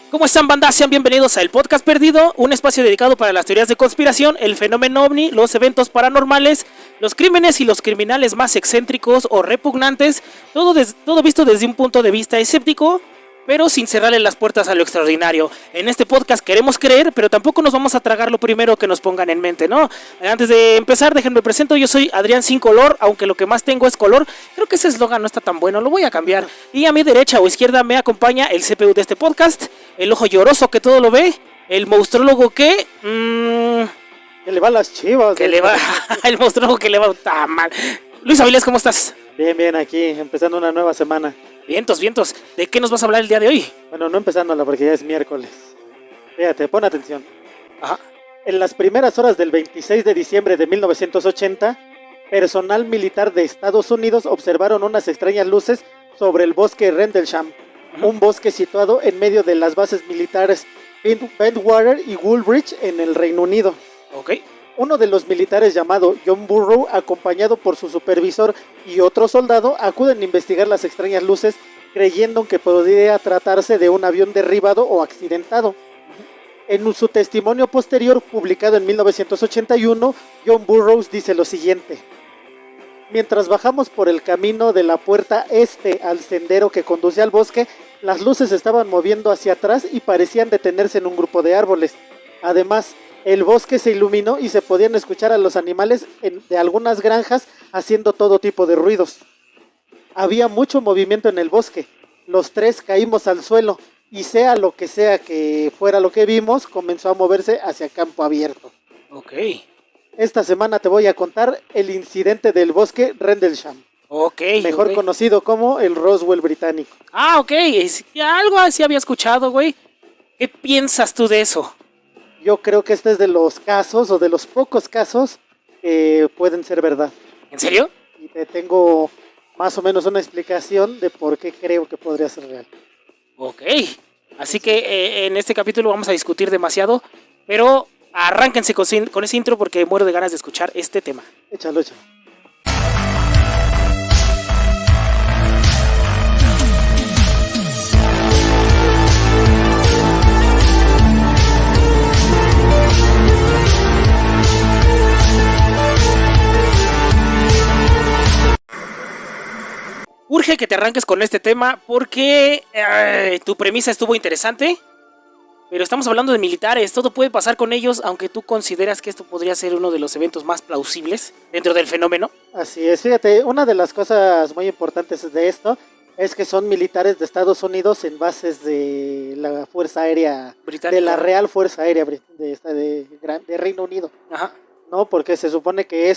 ¿Cómo están, banda? Sean bienvenidos a El Podcast Perdido, un espacio dedicado para las teorías de conspiración, el fenómeno ovni, los eventos paranormales, los crímenes y los criminales más excéntricos o repugnantes, todo visto desde un punto de vista escéptico, pero sin cerrarle las puertas a lo extraordinario. En este podcast queremos creer, pero tampoco nos vamos a tragar lo primero que nos pongan en mente, ¿no? Antes de empezar, déjenme presento, yo soy Adrián Sin Color, aunque lo que más tengo es color. Creo que ese eslogan no está tan bueno, lo voy a cambiar. Y a mi derecha o izquierda me acompaña el CPU de este podcast, el ojo lloroso que todo lo ve, el monstrólogo que... Que le va a las Chivas. Que le va... el monstrólogo que le va tan mal. Luis Avilés, ¿cómo estás? Bien, aquí, empezando una nueva semana. Vientos. ¿De qué nos vas a hablar el día de hoy? Bueno, no empezándola porque ya es miércoles. Fíjate, pon atención. Ajá. En las primeras horas del 26 de diciembre de 1980, personal militar de Estados Unidos observaron unas extrañas luces sobre el bosque Rendlesham, un bosque situado en medio de las bases militares Bentwater y Woolwich en el Reino Unido. Ok. Uno de los militares, llamado John Burrow, acompañado por su supervisor y otro soldado, acuden a investigar las extrañas luces, creyendo que podría tratarse de un avión derribado o accidentado. En su testimonio posterior, publicado en 1981, John Burroughs dice lo siguiente: mientras bajamos por el camino de la puerta este al sendero que conduce al bosque, las luces estaban moviendo hacia atrás y parecían detenerse en un grupo de árboles. Además, el bosque se iluminó y se podían escuchar a los animales de algunas granjas haciendo todo tipo de ruidos. Había mucho movimiento en el bosque. Los tres caímos al suelo y sea que fuera lo que vimos, comenzó a moverse hacia campo abierto. Ok. Esta semana te voy a contar el incidente del bosque Rendlesham. Ok. Mejor conocido como el Roswell británico. Ah, ok. Algo así había escuchado, güey. ¿Qué piensas tú de eso? Yo creo que este es de los casos, o de los pocos casos, que pueden ser verdad. ¿En serio? Y te tengo más o menos una explicación de por qué creo que podría ser real. Ok. Así que en este capítulo vamos a discutir demasiado, pero arránquense con ese intro porque muero de ganas de escuchar este tema. Échalo. Urge que te arranques con este tema porque tu premisa estuvo interesante, pero estamos hablando de militares, todo puede pasar con ellos, aunque tú consideras que esto podría ser uno de los eventos más plausibles dentro del fenómeno. Así es, fíjate, una de las cosas muy importantes de esto es que son militares de Estados Unidos en bases de la Fuerza Aérea Británica, de la Real Fuerza Aérea de Reino Unido. Ajá. No, porque se supone que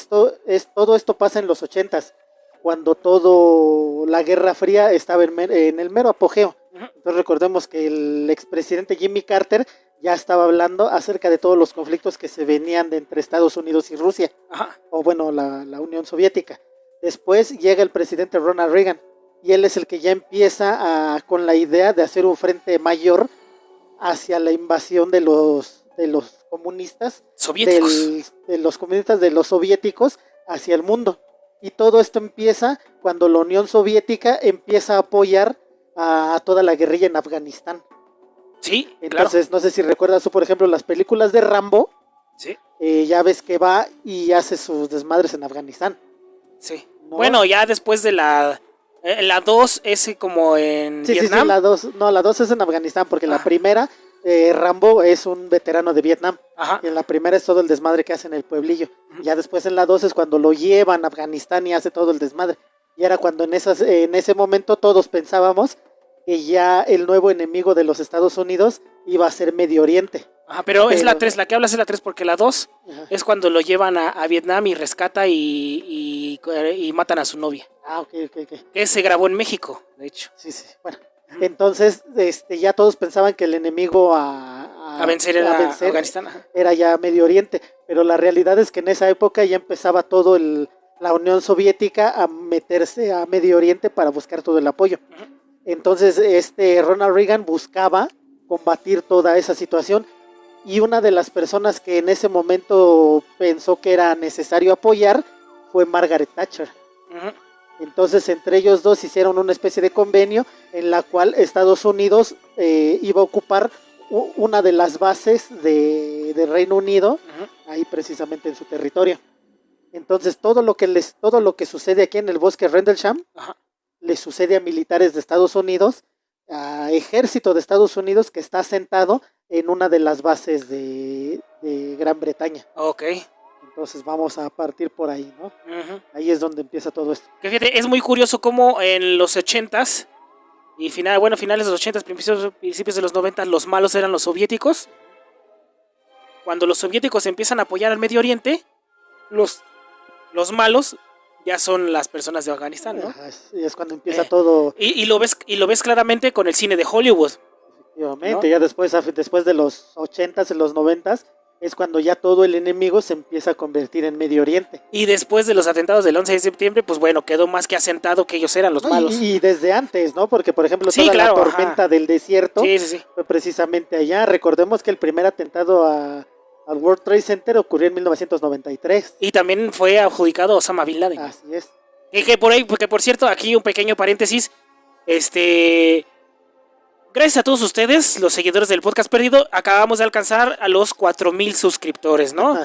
todo esto pasa en los 80s, cuando todo la Guerra Fría estaba en el mero apogeo. Entonces recordemos que el expresidente Jimmy Carter ya estaba hablando acerca de todos los conflictos que se venían de entre Estados Unidos y Rusia. Ajá. O bueno, la Unión Soviética. Después llega el presidente Ronald Reagan y él es el que ya empieza con la idea de hacer un frente mayor hacia la invasión de los comunistas soviéticos, de los comunistas de los soviéticos hacia el mundo. Y todo esto empieza cuando la Unión Soviética empieza a apoyar a toda la guerrilla en Afganistán. Sí, entonces, claro. No sé si recuerdas tú, por ejemplo, las películas de Rambo. Sí. Ya ves que va y hace sus desmadres en Afganistán. Sí. ¿No? Bueno, ya después de la 2 es como en Vietnam. Sí, la 2 es en Afganistán, porque la primera, Rambo es un veterano de Vietnam. Ajá. Y en la primera es todo el desmadre que hace en el pueblillo. Ya después en la 2 es cuando lo llevan a Afganistán y hace todo el desmadre. Y era cuando en ese momento todos pensábamos que ya el nuevo enemigo de los Estados Unidos iba a ser Medio Oriente. Ajá, pero es la 3, la que hablas es la 3, porque la 2 es cuando lo llevan a Vietnam y rescata y matan a su novia. Ah, ok. Que se grabó en México, de hecho. Sí. Bueno, entonces ya todos pensaban que el enemigo a vencer era Afganistán. Ajá. Era ya Medio Oriente, pero la realidad es que en esa época ya empezaba la Unión Soviética a meterse a Medio Oriente para buscar todo el apoyo. Entonces Ronald Reagan buscaba combatir toda esa situación y una de las personas que en ese momento pensó que era necesario apoyar fue Margaret Thatcher. Entonces entre ellos dos hicieron una especie de convenio en la cual Estados Unidos iba a ocupar una de las bases de Reino Unido, ahí precisamente en su territorio. Entonces todo lo que sucede aquí en el bosque Rendlesham le sucede a militares de Estados Unidos, a ejército de Estados Unidos que está asentado en una de las bases de Gran Bretaña. Ok. Entonces vamos a partir por ahí, ¿no? Ahí es donde empieza todo esto. Que fíjate, es muy curioso cómo en los 80s y finales de los 80s, principios de los 90s, los malos eran los soviéticos. Cuando los soviéticos empiezan a apoyar al Medio Oriente, los malos ya son las personas de Afganistán, ¿no? Es cuando empieza todo. Y lo ves claramente con el cine de Hollywood. Efectivamente, ¿no? Ya después de los 80s, en los 90s, es cuando ya todo el enemigo se empieza a convertir en Medio Oriente. Y después de los atentados del 11 de septiembre, pues bueno, quedó más que asentado que ellos eran los malos. Y desde antes, ¿no? Porque, por ejemplo, sí, toda claro, la tormenta del desierto fue precisamente allá. Recordemos que el primer atentado al World Trade Center ocurrió en 1993. Y también fue adjudicado a Osama Bin Laden. Así es. Y que porque por cierto, aquí un pequeño paréntesis, gracias a todos ustedes, los seguidores del podcast perdido, acabamos de alcanzar a los 4,000 suscriptores, ¿no?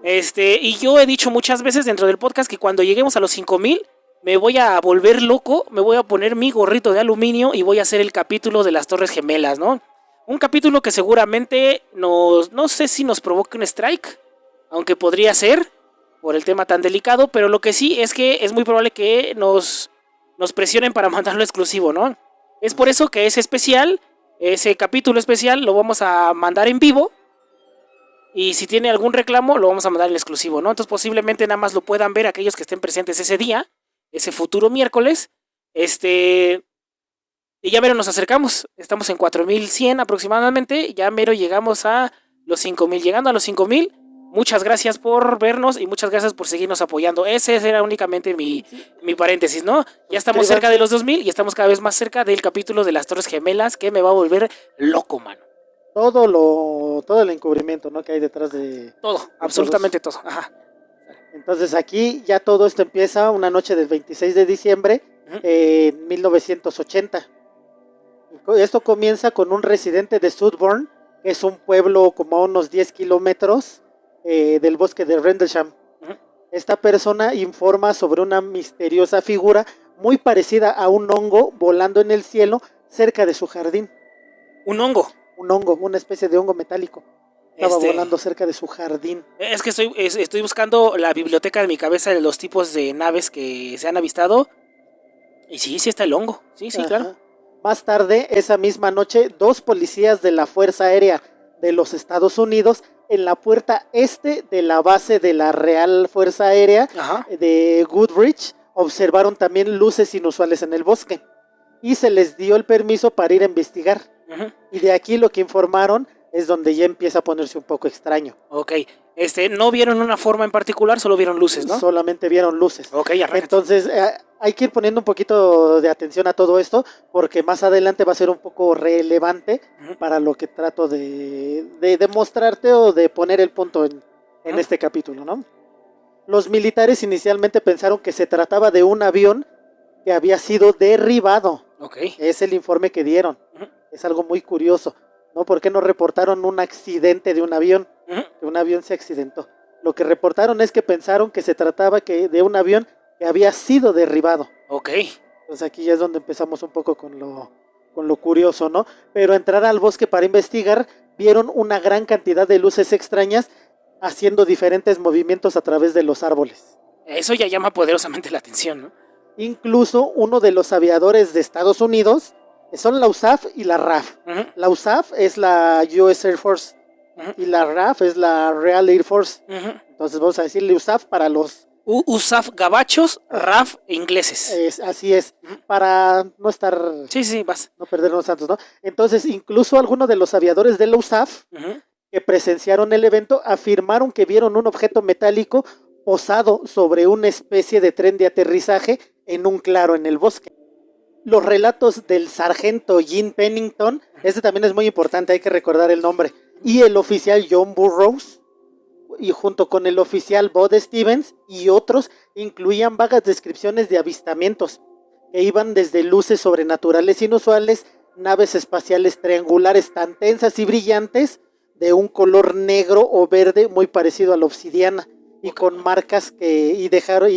Y yo he dicho muchas veces dentro del podcast que cuando lleguemos a los 5,000 me voy a volver loco, me voy a poner mi gorrito de aluminio y voy a hacer el capítulo de las Torres Gemelas, ¿no? Un capítulo que seguramente no sé si nos provoque un strike, aunque podría ser por el tema tan delicado, pero lo que sí es que es muy probable que nos presionen para mandarlo exclusivo, ¿no? Es por eso que ese capítulo especial lo vamos a mandar en vivo. Y si tiene algún reclamo, lo vamos a mandar en exclusivo, ¿no? Entonces posiblemente nada más lo puedan ver aquellos que estén presentes ese día, ese futuro miércoles. Y ya mero nos acercamos. Estamos en 4,100 aproximadamente. Ya mero llegamos a los 5,000. Llegando a los 5,000, muchas gracias por vernos y muchas gracias por seguirnos apoyando. Ese era únicamente mi paréntesis, ¿no? Ya estamos cerca de los 2,000 y estamos cada vez más cerca del capítulo de las Torres Gemelas, que me va a volver loco, mano. Todo el encubrimiento, ¿no? Que hay detrás de... Todo, absolutamente todo. Ajá. Entonces aquí ya todo esto empieza una noche del 26 de diciembre en 1980. Esto comienza con un residente de Sudburn, que es un pueblo como a unos 10 kilómetros del bosque de Rendlesham. Esta persona informa sobre una misteriosa figura muy parecida a un hongo volando en el cielo cerca de su jardín. ¿Un hongo? Un hongo, una especie de hongo metálico. Estaba volando cerca de su jardín. Es que estoy buscando la biblioteca de mi cabeza de los tipos de naves que se han avistado. Y sí está el hongo. Sí, claro. Más tarde, esa misma noche, 2 policías de la Fuerza Aérea de los Estados Unidos en la puerta este de la base de la Real Fuerza Aérea de Goodrich observaron también luces inusuales en el bosque y se les dio el permiso para ir a investigar. Y de aquí lo que informaron es donde ya empieza a ponerse un poco extraño. Ok, no vieron una forma en particular, solo vieron luces, ¿no? Solamente vieron luces. Ok, arráncate. Entonces hay que ir poniendo un poquito de atención a todo esto, porque más adelante va a ser un poco relevante para lo que trato de demostrarte o de poner el punto en este capítulo, ¿no? Los militares inicialmente pensaron que se trataba de un avión que había sido derribado. Okay. Es el informe que dieron. Es algo muy curioso, ¿no? ¿Por qué no reportaron un accidente de un avión? Que un avión se accidentó. Lo que reportaron es que pensaron que se trataba de un avión que había sido derribado. Ok. Entonces aquí ya es donde empezamos un poco con lo curioso, ¿no? Pero entrar al bosque para investigar, vieron una gran cantidad de luces extrañas haciendo diferentes movimientos a través de los árboles. Eso ya llama poderosamente la atención, ¿no? Incluso uno de los aviadores de Estados Unidos, son la USAF y la RAF. La USAF es la US Air Force y la RAF es la Real Air Force. Entonces vamos a decirle USAF para los... USAF gabachos, RAF ingleses. Así es, para no estar... Sí, vas. No perdernos tantos, ¿no? Entonces incluso algunos de los aviadores de la USAF que presenciaron el evento afirmaron que vieron un objeto metálico posado sobre una especie de tren de aterrizaje en un claro en el bosque. Los relatos del sargento Gene Pennington, este también es muy importante, hay que recordar el nombre, y el oficial John Burroughs, y junto con el oficial Bud Stevens y otros, incluían vagas descripciones de avistamientos, que iban desde luces sobrenaturales inusuales, naves espaciales triangulares tan tensas y brillantes, de un color negro o verde muy parecido a la obsidiana, y con marcas y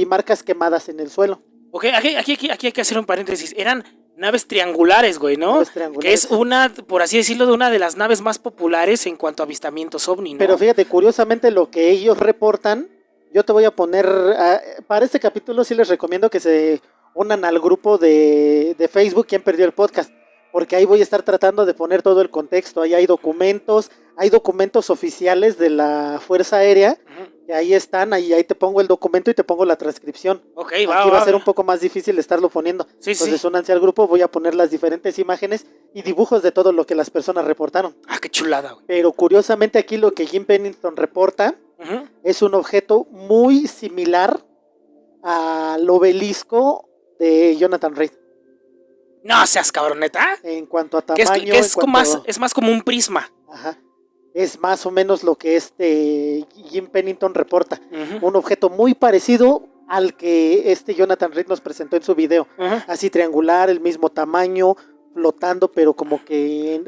marcas quemadas en el suelo. Ok, aquí hay que hacer un paréntesis. Eran naves triangulares, güey, ¿no? Naves triangulares. Que es una, por así decirlo, de una de las naves más populares en cuanto a avistamientos ovni, ¿no? Pero fíjate, curiosamente lo que ellos reportan, yo te voy a poner, para este capítulo sí les recomiendo que se unan al grupo de Facebook ¿Quién perdió el podcast? Porque ahí voy a estar tratando de poner todo el contexto. Ahí hay documentos oficiales de la Fuerza Aérea, que ahí están, ahí te pongo el documento y te pongo la transcripción. Ok, Aquí va a ser un poco más difícil estarlo poniendo. Sí, entonces únanse al grupo, voy a poner las diferentes imágenes y dibujos de todo lo que las personas reportaron. Ah, qué chulada, güey. Pero curiosamente aquí lo que Jim Pennington reporta es un objeto muy similar al obelisco de Jonathan Reed. No seas cabroneta. En cuanto a tamaño. Es más como un prisma. Ajá. Es más o menos lo que Jim Pennington reporta. Un objeto muy parecido al que Jonathan Reed nos presentó en su video. Así triangular, el mismo tamaño, flotando, pero como que...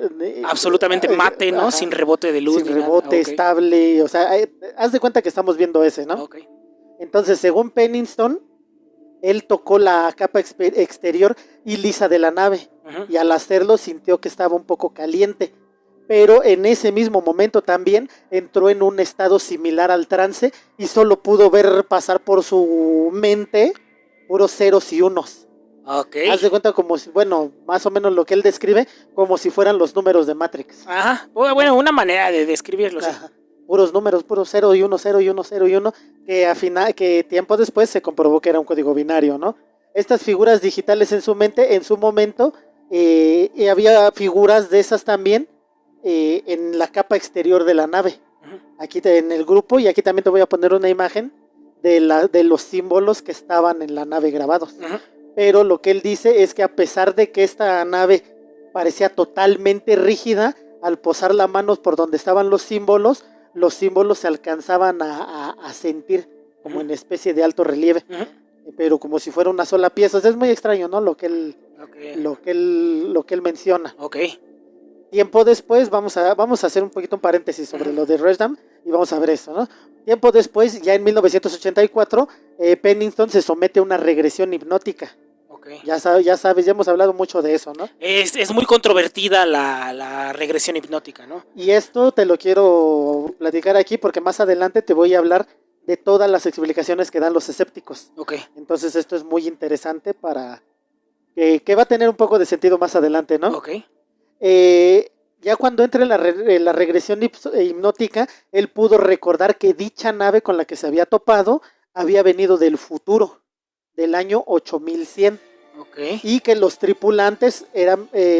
absolutamente mate, ¿no? Sin rebote de luz. Sin rebote, estable. O sea, haz de cuenta que estamos viendo ese, ¿no? Ok. Entonces, según Pennington, él tocó la capa exterior y lisa de la nave. Y al hacerlo sintió que estaba un poco caliente. Pero en ese mismo momento también entró en un estado similar al trance y solo pudo ver pasar por su mente puros ceros y unos. Ok. Haz de cuenta como si, bueno, más o menos lo que él describe, como si fueran los números de Matrix. Ajá. Bueno, una manera de describirlo. Ajá. Puros números, puros 0 y 1, 0 y 1, 0 y 1, que tiempo después se comprobó que era un código binario, ¿no? Estas figuras digitales en su mente, en su momento, había figuras de esas también en la capa exterior de la nave. Aquí en el grupo, y aquí también te voy a poner una imagen de los símbolos que estaban en la nave grabados. Pero lo que él dice es que a pesar de que esta nave parecía totalmente rígida, al posar la mano por donde estaban los símbolos se alcanzaban a sentir como en especie de alto relieve, pero como si fuera una sola pieza. O sea, es muy extraño, ¿no? Lo que él menciona. Ok. Tiempo después, vamos a hacer un poquito un paréntesis sobre lo de Reshdam y vamos a ver eso, ¿no? Tiempo después, ya en 1984, Pennington se somete a una regresión hipnótica. Okay. Ya sabes, ya hemos hablado mucho de eso, ¿no? Es muy controvertida la regresión hipnótica, ¿no? Y esto te lo quiero platicar aquí porque más adelante te voy a hablar de todas las explicaciones que dan los escépticos. Okay. Entonces esto es muy interesante para que va a tener un poco de sentido más adelante, ¿no? Okay. Ya cuando entra en la regresión hipnótica, él pudo recordar que dicha nave con la que se había topado había venido del futuro, del año 8100. Okay. Y que los tripulantes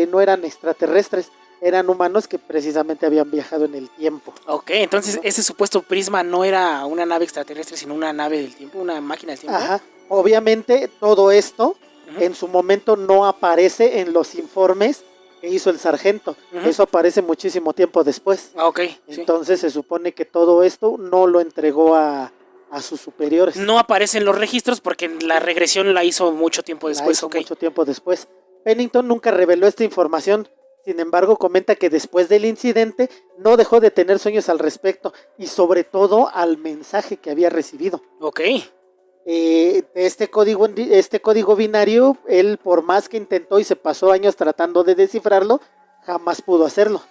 no eran extraterrestres, eran humanos que precisamente habían viajado en el tiempo. Ok, entonces, ¿no? Ese supuesto prisma no era una nave extraterrestre, sino una nave del tiempo, una máquina del tiempo. Ajá. Obviamente todo esto en su momento no aparece en los informes que hizo el sargento. Eso aparece muchísimo tiempo después. Okay, entonces se supone que todo esto no lo entregó a sus superiores. No aparece en los registros porque la regresión la hizo mucho tiempo después. Mucho tiempo después. Pennington nunca reveló esta información. Sin embargo, comenta que después del incidente no dejó de tener sueños al respecto y sobre todo al mensaje que había recibido. Ok. Este código binario, él por más que intentó y se pasó años tratando de descifrarlo, jamás pudo hacerlo.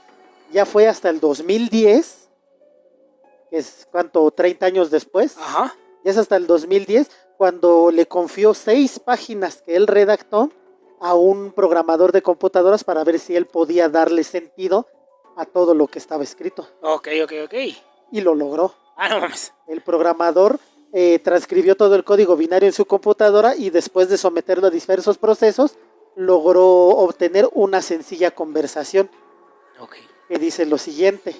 Ya fue hasta el 2010, que es 30 años después. Ajá. Ya es hasta el 2010 cuando le confió 6 páginas que él redactó a un programador de computadoras para ver si él podía darle sentido a todo lo que estaba escrito. Ok. Y lo logró. No mames. El programador transcribió todo el código binario en su computadora y después de someterlo a diversos procesos, logró obtener una sencilla conversación. Ok. Que dice lo siguiente.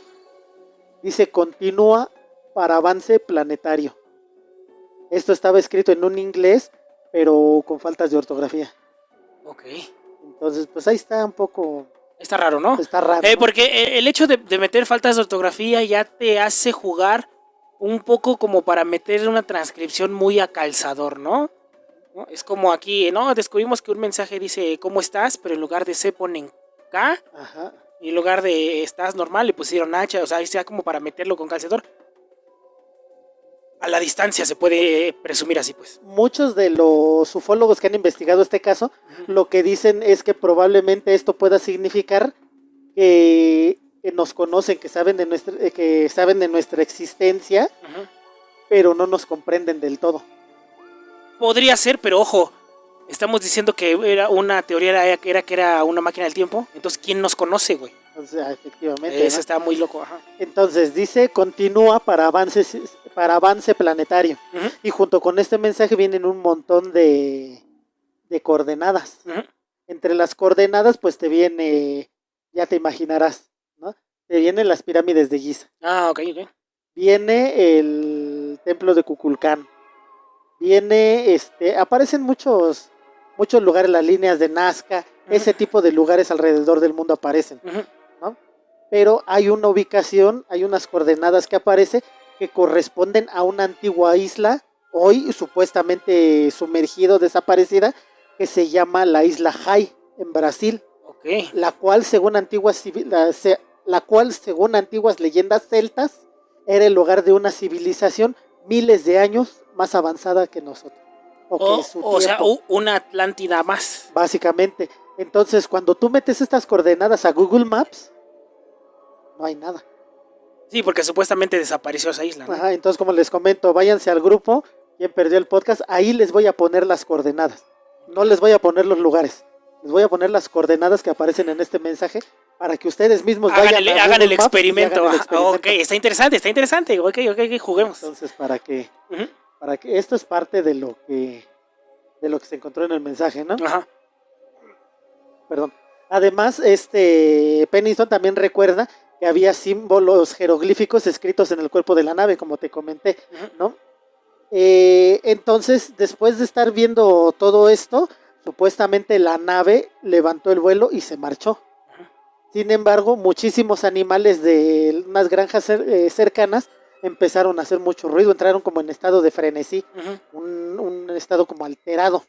Dice, continúa para avance planetario. Esto estaba escrito en un inglés, pero con faltas de ortografía. Ok. Entonces, pues ahí está un poco... Está raro, ¿no? Está raro. ¿No? Porque el hecho de meter faltas de ortografía ya te hace jugar un poco como para meter una transcripción muy a calzador, ¿no? ¿no? Es como aquí, ¿no? Descubrimos que un mensaje dice ¿cómo estás? Pero en lugar de C ponen K. Ajá. Y en lugar de estás normal le pusieron H. O sea, ahí sea como para meterlo con calzador. A la distancia se puede presumir así, pues. Muchos de los ufólogos que han investigado este caso, lo que dicen es que probablemente esto pueda significar que nos conocen, que saben de nuestra existencia, pero no nos comprenden del todo. Podría ser, pero ojo, estamos diciendo que era una teoría, era que era una máquina del tiempo. Entonces, ¿quién nos conoce, güey? O sea, efectivamente. Eso ¿no? está muy loco, ajá. Entonces, dice, continúa para avance planetario. Y junto con este mensaje vienen un montón de coordenadas. Entre las coordenadas, pues te viene, ya te imaginarás, ¿no? Te vienen las pirámides de Giza. Ah, ok. Viene el templo de Kukulcán. Viene, aparecen muchos lugares, las líneas de Nazca, ese tipo de lugares alrededor del mundo aparecen, ¿no? Pero hay una ubicación, hay unas coordenadas que aparecen que corresponden a una antigua isla, hoy supuestamente sumergido, desaparecida, que se llama la isla Jai, en Brasil, la cual según antiguas leyendas celtas era el lugar de una civilización miles de años más avanzada que nosotros. O sea, una Atlántida más. Básicamente. Entonces, cuando tú metes estas coordenadas a Google Maps, no hay nada. Sí, porque supuestamente desapareció esa isla, ¿no? Ajá, entonces como les comento, váyanse al grupo, quien perdió el podcast, ahí les voy a poner las coordenadas. No les voy a poner los lugares, les voy a poner las coordenadas que aparecen en este mensaje para que ustedes mismos hagan el experimento. Ok, está interesante. Ok, juguemos. Entonces, para que esto es parte de lo que se encontró en el mensaje, ¿no? Ajá. Perdón. Además, Pennington también recuerda que había símbolos jeroglíficos escritos en el cuerpo de la nave, como te comenté, ¿no? Entonces, después de estar viendo todo esto, supuestamente la nave levantó el vuelo y se marchó. Sin embargo, muchísimos animales de unas granjas cercanas empezaron a hacer mucho ruido, entraron como en estado de frenesí, un estado como alterado.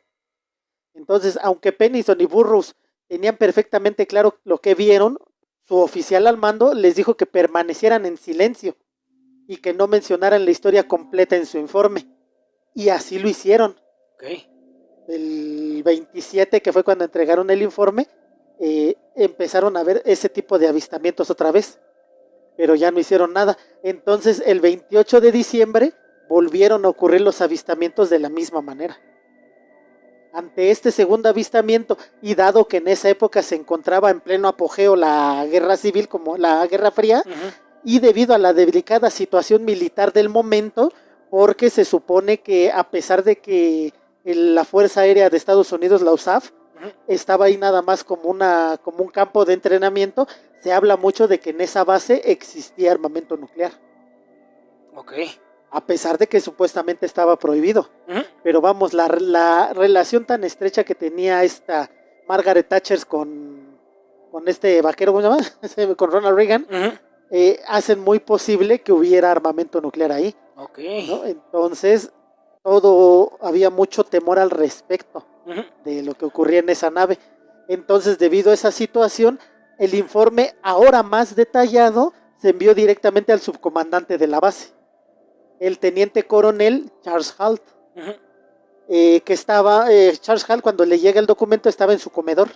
Entonces, aunque Pennington y Burroughs tenían perfectamente claro lo que vieron, su oficial al mando les dijo que permanecieran en silencio y que no mencionaran la historia completa en su informe. Y así lo hicieron. El 27, que fue cuando entregaron el informe, empezaron a ver ese tipo de avistamientos otra vez, pero ya no hicieron nada. Entonces, el 28 de diciembre volvieron a ocurrir los avistamientos de la misma manera. Ante este segundo avistamiento, y dado que en esa época se encontraba en pleno apogeo la guerra civil, como la Guerra Fría, y debido a la delicada situación militar del momento, porque se supone que a pesar de que la Fuerza Aérea de Estados Unidos, la USAF, estaba ahí nada más como un campo de entrenamiento, se habla mucho de que en esa base existía armamento nuclear. A pesar de que supuestamente estaba prohibido. Pero vamos, la relación tan estrecha que tenía esta Margaret Thatcher con este vaquero, ¿cómo se llama? Con Ronald Reagan, hacen muy posible que hubiera armamento nuclear ahí. ¿No? Entonces, había mucho temor al respecto de lo que ocurría en esa nave. Entonces, debido a esa situación, el informe, ahora más detallado, se envió directamente al subcomandante de la base, el teniente coronel Charles Halt, que estaba, Charles Halt, cuando le llega el documento, estaba en su comedor.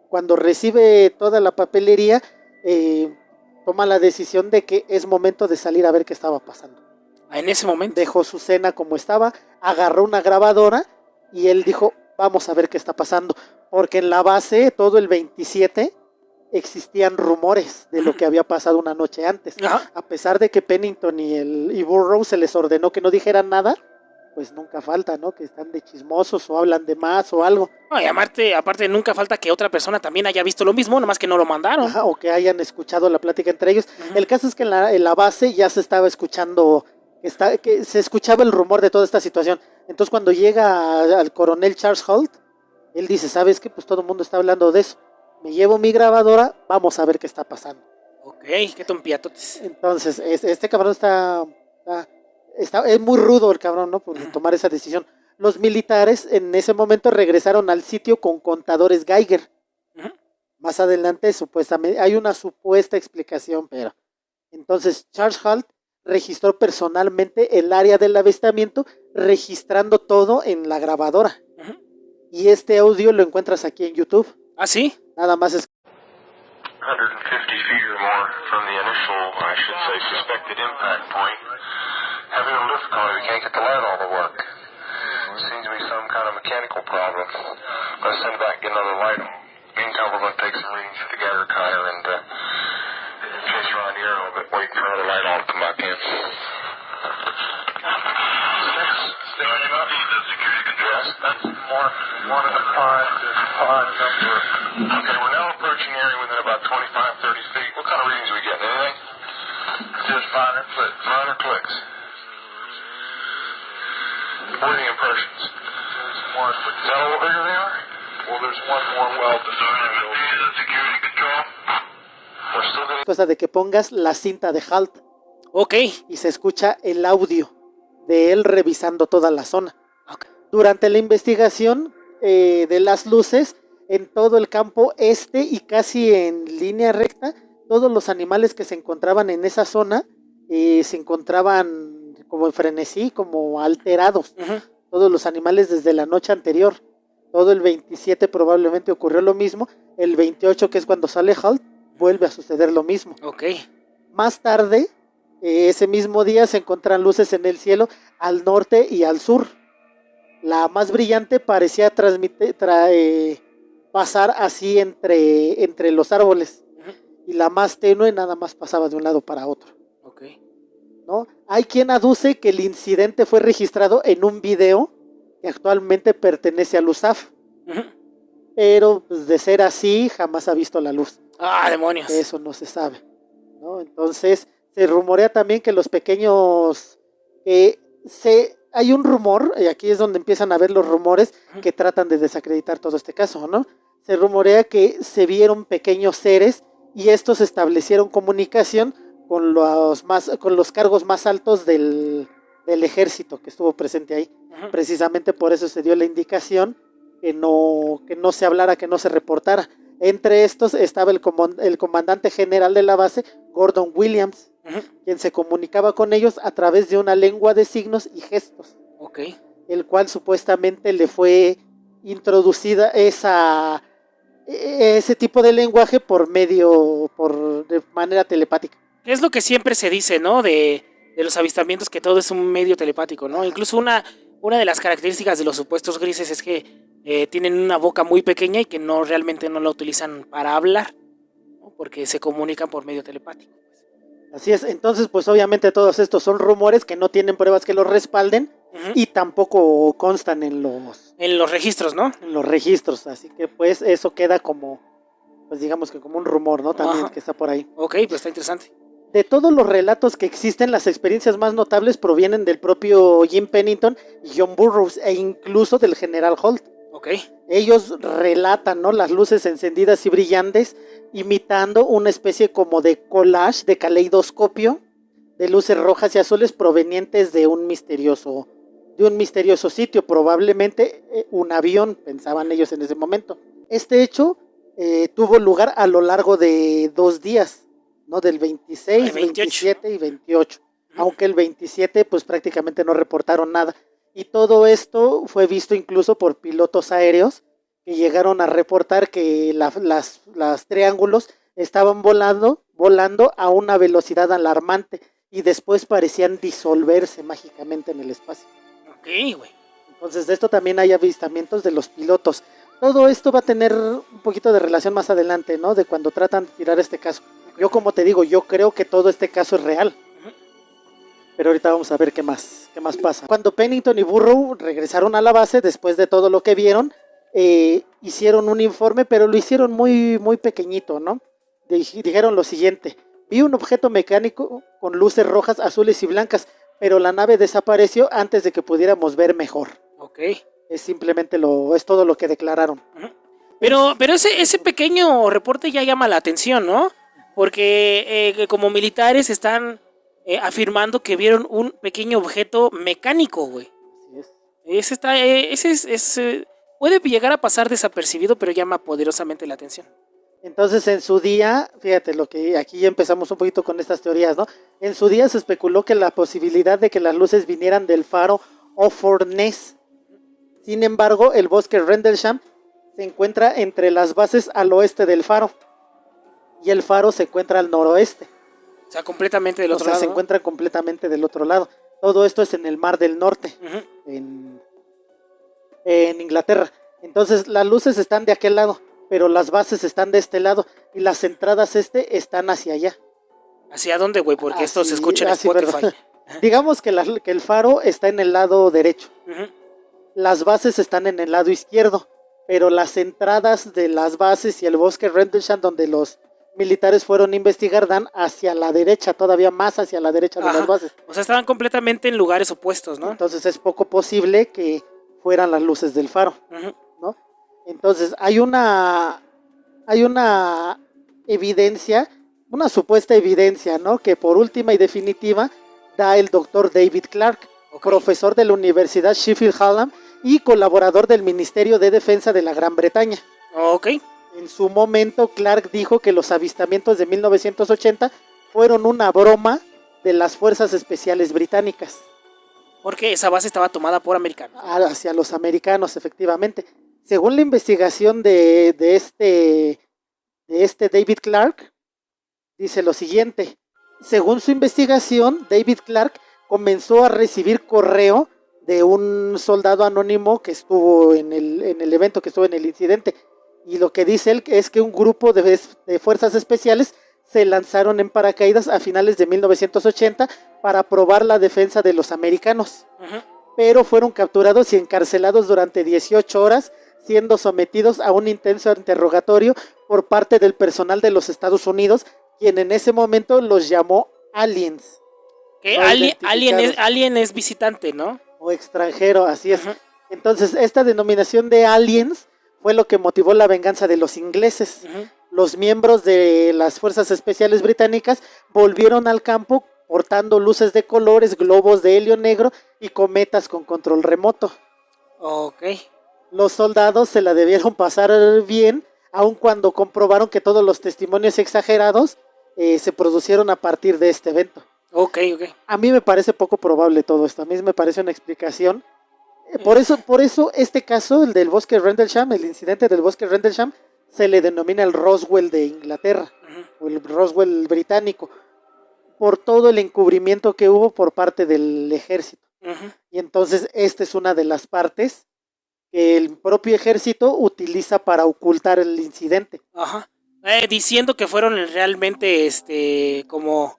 Cuando recibe toda la papelería, toma la decisión de que es momento de salir a ver qué estaba pasando. En ese momento dejó su cena como estaba, agarró una grabadora y él dijo, vamos a ver qué está pasando, porque en la base, todo el 27, existían rumores de lo que había pasado una noche antes. A pesar de que Pennington y Burroughs se les ordenó que no dijeran nada, pues nunca falta, ¿no? Que están de chismosos o hablan de más o algo. Y aparte nunca falta que otra persona también haya visto lo mismo, nomás que no lo mandaron. O que hayan escuchado la plática entre ellos. El caso es que en la base ya se estaba escuchando, que se escuchaba el rumor de toda esta situación. Entonces cuando llega al coronel Charles Holt, él dice, ¿sabes qué? Pues todo el mundo está hablando de eso. Me llevo mi grabadora, vamos a ver qué está pasando. Qué tompiatotes. Entonces, este cabrón es muy rudo el cabrón, ¿no? Por tomar esa decisión. Los militares en ese momento regresaron al sitio con contadores Geiger. Más adelante supuestamente hay una supuesta explicación, pero entonces Charles Halt registró personalmente el área del avistamiento, registrando todo en la grabadora. Y este audio lo encuentras aquí en YouTube. ¿Ah, sí? Nada más es 150 feet or more from the initial, I should say, suspected impact point. Having a little difficulty, we can't get the light all to work. Seems to be some kind of mechanical problem. Let's send back, get another light on. Meantime, we're going to take some readings at the Geiger counter and chase around here a little bit, wait for another light on to come back in. Standing up. The security control. Yes, that's one of the five number. Okay, we're now approaching area within about 25, 30 feet. What kind of readings are we getting? Anything? Just minor clicks. Minor clicks. What are the impressions? There's one. Is that a little bigger they are? Well, there's one more well designed. The security control. We're still getting... cosa de que pongas la cinta de Halt. Ok. Y se escucha el audio de él revisando toda la zona. Okay. Durante la investigación de las luces, en todo el campo este y casi en línea recta, todos los animales que se encontraban en esa zona se encontraban como en frenesí, como alterados. Todos los animales desde la noche anterior. Todo el 27 probablemente ocurrió lo mismo. El 28, que es cuando sale Halt, vuelve a suceder lo mismo. Ok. Más tarde, ese mismo día, se encuentran luces en el cielo al norte y al sur. La más brillante parecía pasar así entre los árboles. Y la más tenue nada más pasaba de un lado para otro. Okay. ¿No? Hay quien aduce que el incidente fue registrado en un video que actualmente pertenece al USAF. Pero pues, de ser así, jamás ha visto la luz. ¡Ah, demonios! Eso no se sabe, ¿no? Entonces, se rumorea también que los pequeños... hay un rumor, y aquí es donde empiezan a ver los rumores que tratan de desacreditar todo este caso, ¿no? Se rumorea que se vieron pequeños seres y estos establecieron comunicación con los cargos más altos del ejército que estuvo presente ahí. Precisamente por eso se dio la indicación que no se hablara, que no se reportara. Entre estos estaba el comandante general de la base, Gordon Williams, quien se comunicaba con ellos a través de una lengua de signos y gestos. Okay. El cual supuestamente le fue introducida ese tipo de lenguaje de manera telepática. Es lo que siempre se dice, ¿no? De los avistamientos, que todo es un medio telepático, ¿no? Incluso una de las características de los supuestos grises es que tienen una boca muy pequeña y que realmente no la utilizan para hablar, ¿no? Porque se comunican por medio telepático. Así es, entonces pues obviamente todos estos son rumores que no tienen pruebas que los respalden y tampoco constan en los registros, ¿no? En los registros, así que pues eso queda como, pues digamos que como un rumor, ¿no? También que está por ahí. Ok, pues está interesante. De todos los relatos que existen, las experiencias más notables provienen del propio Jim Pennington y John Burroughs e incluso del general Holt. Okay. Ellos relatan, ¿no?, las luces encendidas y brillantes, imitando una especie como de collage, de caleidoscopio, de luces rojas y azules provenientes de un misterioso sitio, probablemente un avión, pensaban ellos en ese momento. Este hecho tuvo lugar a lo largo de 2 días, ¿no?, del 26, 27 y 28, aunque el 27 pues prácticamente no reportaron nada. Y todo esto fue visto incluso por pilotos aéreos que llegaron a reportar que las triángulos estaban volando a una velocidad alarmante y después parecían disolverse mágicamente en el espacio. Ok, güey. Entonces de esto también hay avistamientos de los pilotos. Todo esto va a tener un poquito de relación más adelante, ¿no?, de cuando tratan de tirar este caso. Yo, como te digo, yo creo que todo este caso es real. Pero ahorita vamos a ver qué más pasa. Cuando Pennington y Burrough regresaron a la base, después de todo lo que vieron, hicieron un informe, pero lo hicieron muy, muy pequeñito, ¿no? Dijeron lo siguiente: vi un objeto mecánico con luces rojas, azules y blancas, pero la nave desapareció antes de que pudiéramos ver mejor. Ok. Es simplemente es todo lo que declararon. Pero ese pequeño reporte ya llama la atención, ¿no? Porque como militares están afirmando que vieron un pequeño objeto mecánico, güey. Así es. Puede llegar a pasar desapercibido, pero llama poderosamente la atención. Entonces, en su día, fíjate, lo que aquí ya empezamos un poquito con estas teorías, ¿no? En su día se especuló que la posibilidad de que las luces vinieran del faro Offorness. Sin embargo, el bosque Rendlesham se encuentra entre las bases al oeste del faro y el faro se encuentra al noroeste. O sea, completamente del otro lado. Se encuentra completamente del otro lado. Todo esto es en el Mar del Norte, en Inglaterra. Entonces, las luces están de aquel lado, pero las bases están de este lado y las entradas están hacia allá. ¿Hacia dónde, güey? Porque esto se escucha en Spotify. Digamos que el faro está en el lado derecho. Las bases están en el lado izquierdo, pero las entradas de las bases y el bosque Rendlesham, donde los militares fueron a investigar, dan hacia la derecha, todavía más hacia la derecha de las bases. O sea, estaban completamente en lugares opuestos, ¿no? Entonces es poco posible que fueran las luces del faro, ¿no? Entonces hay una evidencia, una supuesta evidencia, ¿no? Que por última y definitiva da el doctor David Clark, profesor de la Universidad Sheffield Hallam y colaborador del Ministerio de Defensa de la Gran Bretaña. En su momento, Clark dijo que los avistamientos de 1980 fueron una broma de las fuerzas especiales británicas. Porque esa base estaba tomada por americanos. Hacia los americanos, efectivamente. Según la investigación de este David Clark, dice lo siguiente. Según su investigación, David Clark comenzó a recibir correo de un soldado anónimo que estuvo en el evento, que estuvo en el incidente. Y lo que dice él es que un grupo de fuerzas especiales se lanzaron en paracaídas a finales de 1980 para probar la defensa de los americanos. Pero fueron capturados y encarcelados durante 18 horas, siendo sometidos a un intenso interrogatorio por parte del personal de los Estados Unidos, quien en ese momento los llamó aliens. Alien es visitante, ¿no? O extranjero, así es. Entonces, esta denominación de aliens fue lo que motivó la venganza de los ingleses. Los miembros de las fuerzas especiales británicas volvieron al campo portando luces de colores, globos de helio negro y cometas con control remoto. Los soldados se la debieron pasar bien, aun cuando comprobaron que todos los testimonios exagerados se producieron a partir de este evento. A mí me parece poco probable todo esto. A mí me parece una explicación. Por eso este caso, el del bosque Rendlesham, el incidente del bosque Rendlesham, se le denomina el Roswell de Inglaterra, o el Roswell británico, por todo el encubrimiento que hubo por parte del ejército. Y entonces esta es una de las partes que el propio ejército utiliza para ocultar el incidente. Diciendo que fueron realmente como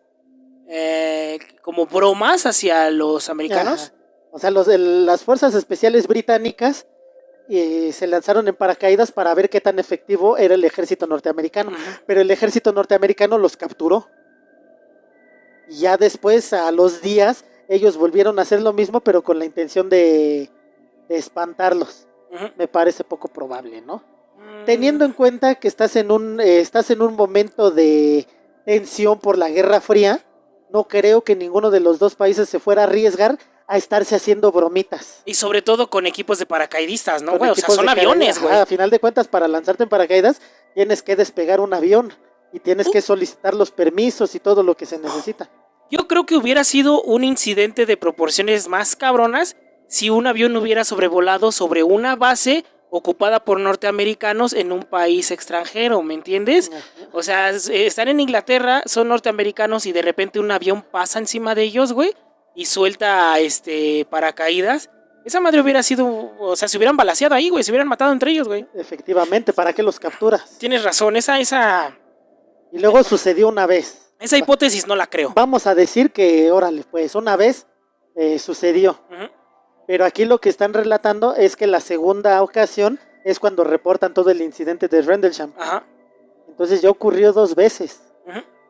bromas hacia los americanos. O sea, las fuerzas especiales británicas se lanzaron en paracaídas para ver qué tan efectivo era el ejército norteamericano. Pero el ejército norteamericano los capturó. Y ya después, a los días, ellos volvieron a hacer lo mismo, pero con la intención de espantarlos. Me parece poco probable, ¿no? Teniendo en cuenta que estás en un momento de tensión por la Guerra Fría, no creo que ninguno de los dos países se fuera a arriesgar a estarse haciendo bromitas. Y sobre todo con equipos de paracaidistas, ¿no, güey? O sea, son aviones, güey. A final de cuentas, para lanzarte en paracaídas, tienes que despegar un avión y tienes que solicitar los permisos y todo lo que se necesita. Yo creo que hubiera sido un incidente de proporciones más cabronas si un avión hubiera sobrevolado sobre una base ocupada por norteamericanos en un país extranjero, ¿me entiendes? O sea, están en Inglaterra, son norteamericanos y de repente un avión pasa encima de ellos, güey, y suelta paracaídas. Esa madre hubiera sido, o sea, se hubieran balaceado ahí, güey, se hubieran matado entre ellos, güey. Efectivamente, ¿para qué los capturas? Tienes razón, esa... Y luego sucedió una vez. Esa hipótesis no la creo. Vamos a decir que, órale, pues una vez sucedió. Pero aquí lo que están relatando es que la segunda ocasión es cuando reportan todo el incidente de Rendlesham. Entonces ya ocurrió 2 veces.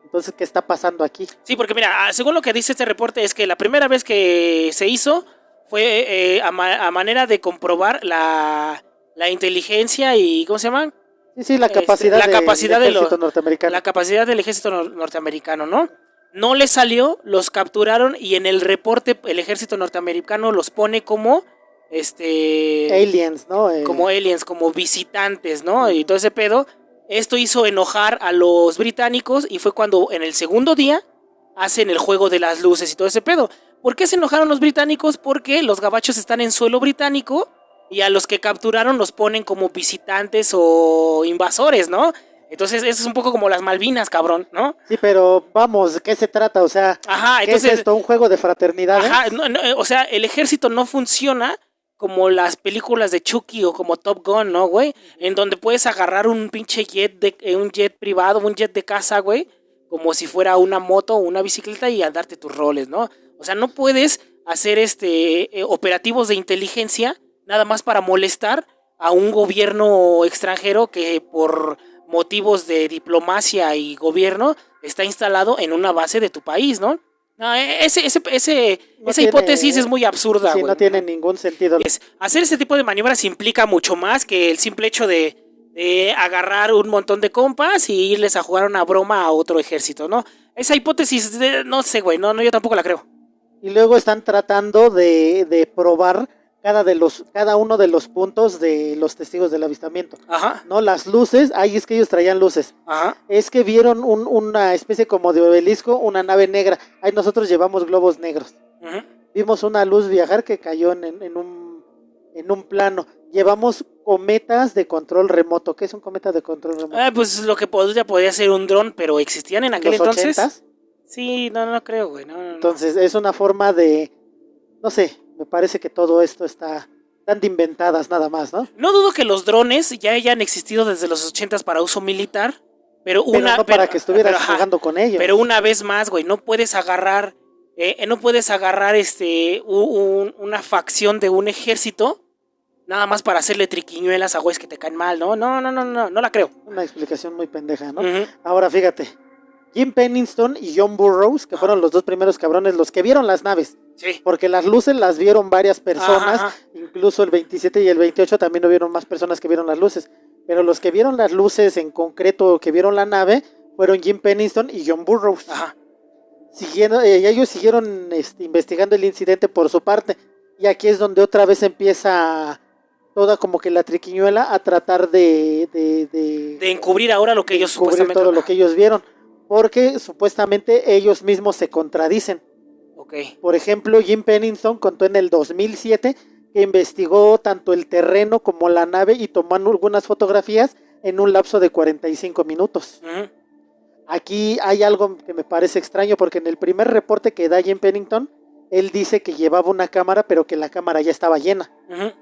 Entonces, ¿qué está pasando aquí? Sí, porque mira, según lo que dice este reporte es que la primera vez que se hizo fue a manera de comprobar la inteligencia y, ¿cómo se llama? Sí, la capacidad del ejército norteamericano. La capacidad del ejército norteamericano, ¿no? No les salió, los capturaron y en el reporte el ejército norteamericano los pone como Aliens, ¿no? Como aliens, como visitantes, ¿no? Y todo ese pedo. Esto hizo enojar a los británicos y fue cuando en el segundo día hacen el juego de las luces y todo ese pedo. ¿Por qué se enojaron los británicos? Porque los gabachos están en suelo británico y a los que capturaron los ponen como visitantes o invasores, ¿no? Entonces eso es un poco como las Malvinas, cabrón, ¿no? Sí, pero vamos, ¿qué se trata? O sea, ajá, ¿qué entonces, es esto? ¿Un juego de fraternidad? Ajá, o sea, el ejército no funciona como las películas de Chucky o como Top Gun, ¿no, güey? En donde puedes agarrar un pinche un jet privado, un jet de casa, güey, como si fuera una moto o una bicicleta y andarte tus roles, ¿no? O sea, no puedes hacer operativos de inteligencia nada más para molestar a un gobierno extranjero que por motivos de diplomacia y gobierno está instalado en una base de tu país, ¿no? No, esa hipótesis es muy absurda, sí, güey. no tiene ningún sentido. Hacer ese tipo de maniobras implica mucho más que el simple hecho de agarrar un montón de compas y irles a jugar una broma a otro ejército, ¿no? Esa hipótesis, no sé, güey, no, yo tampoco la creo. Y luego están tratando de probar cada uno de los puntos de los testigos del avistamiento. Ajá. No, las luces, ahí es que ellos traían luces. Ajá. Es que vieron una especie como de obelisco, una nave negra. Ahí nosotros llevamos globos negros. Uh-huh. Vimos una luz viajar que cayó en un plano. Llevamos cometas de control remoto. ¿Qué es un cometa de control remoto? Pues lo que podría ser un dron, pero ¿existían en aquel entonces? ¿80s? Sí, no creo, güey. No. Entonces es una forma de, no sé, me parece que todo esto está tan de inventadas nada más, ¿no? No dudo que los drones ya hayan existido desde los 80s para uso militar, pero no para que estuvieras jugando con ellos. Pero una vez más, güey, no puedes agarrar una facción de un ejército nada más para hacerle triquiñuelas a güeyes que te caen mal, ¿no? No la creo. Una explicación muy pendeja, ¿no? Uh-huh. Ahora fíjate, Jim Pennington y John Burroughs, que fueron los dos primeros cabrones, los que vieron las naves. Sí. Porque las luces las vieron varias personas, ajá. Incluso el 27 y el 28 también hubieron más personas que vieron las luces. Pero los que vieron las luces en concreto, que vieron la nave, fueron Jim Pennington y John Burroughs. Ajá. Ellos siguieron investigando el incidente por su parte. Y aquí es donde otra vez empieza toda como que la triquiñuela a tratar de encubrir ahora lo que ellos supuestamente... todo lo que ellos vieron. Porque supuestamente ellos mismos se contradicen. Okay. Por ejemplo, Jim Pennington contó en el 2007 que investigó tanto el terreno como la nave y tomó algunas fotografías en un lapso de 45 minutos. Uh-huh. Aquí hay algo que me parece extraño porque en el primer reporte que da Jim Pennington, él dice que llevaba una cámara pero que la cámara ya estaba llena. Uh-huh.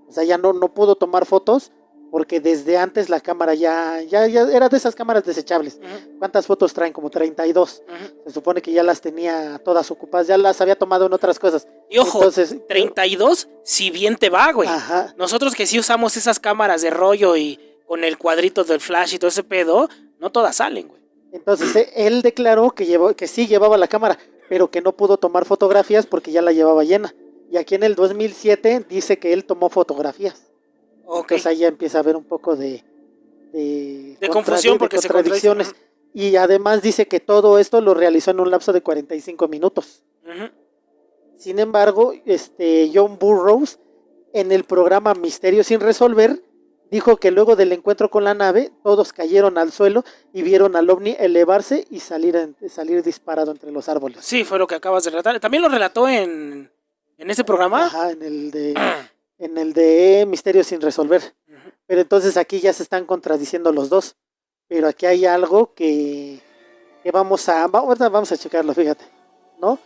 O sea, ya no pudo tomar fotos porque desde antes la cámara ya era de esas cámaras desechables. Uh-huh. ¿Cuántas fotos traen? Como 32. Uh-huh. Se supone que ya las tenía todas ocupadas, ya las había tomado en otras cosas. Y ojo, entonces, 32, si bien te va, güey. Ajá. Nosotros que sí usamos esas cámaras de rollo y con el cuadrito del flash y todo ese pedo, no todas salen, güey. Entonces él declaró que sí llevaba la cámara, pero que no pudo tomar fotografías porque ya la llevaba llena. Y aquí en el 2007 dice que él tomó fotografías. Okay. Entonces ahí ya empieza a haber un poco de confusión porque se contradicciones. Y además dice que todo esto lo realizó en un lapso de 45 minutos. Uh-huh. Sin embargo, John Burroughs en el programa Misterio sin resolver dijo que luego del encuentro con la nave todos cayeron al suelo y vieron al ovni elevarse y salir disparado entre los árboles. Sí, fue lo que acabas de relatar. ¿También lo relató en ese programa? Ajá, en el de Misterio sin resolver. Uh-huh. Pero entonces aquí ya se están contradiciendo los dos. Pero aquí hay algo que vamos a checarlo, fíjate, ¿no?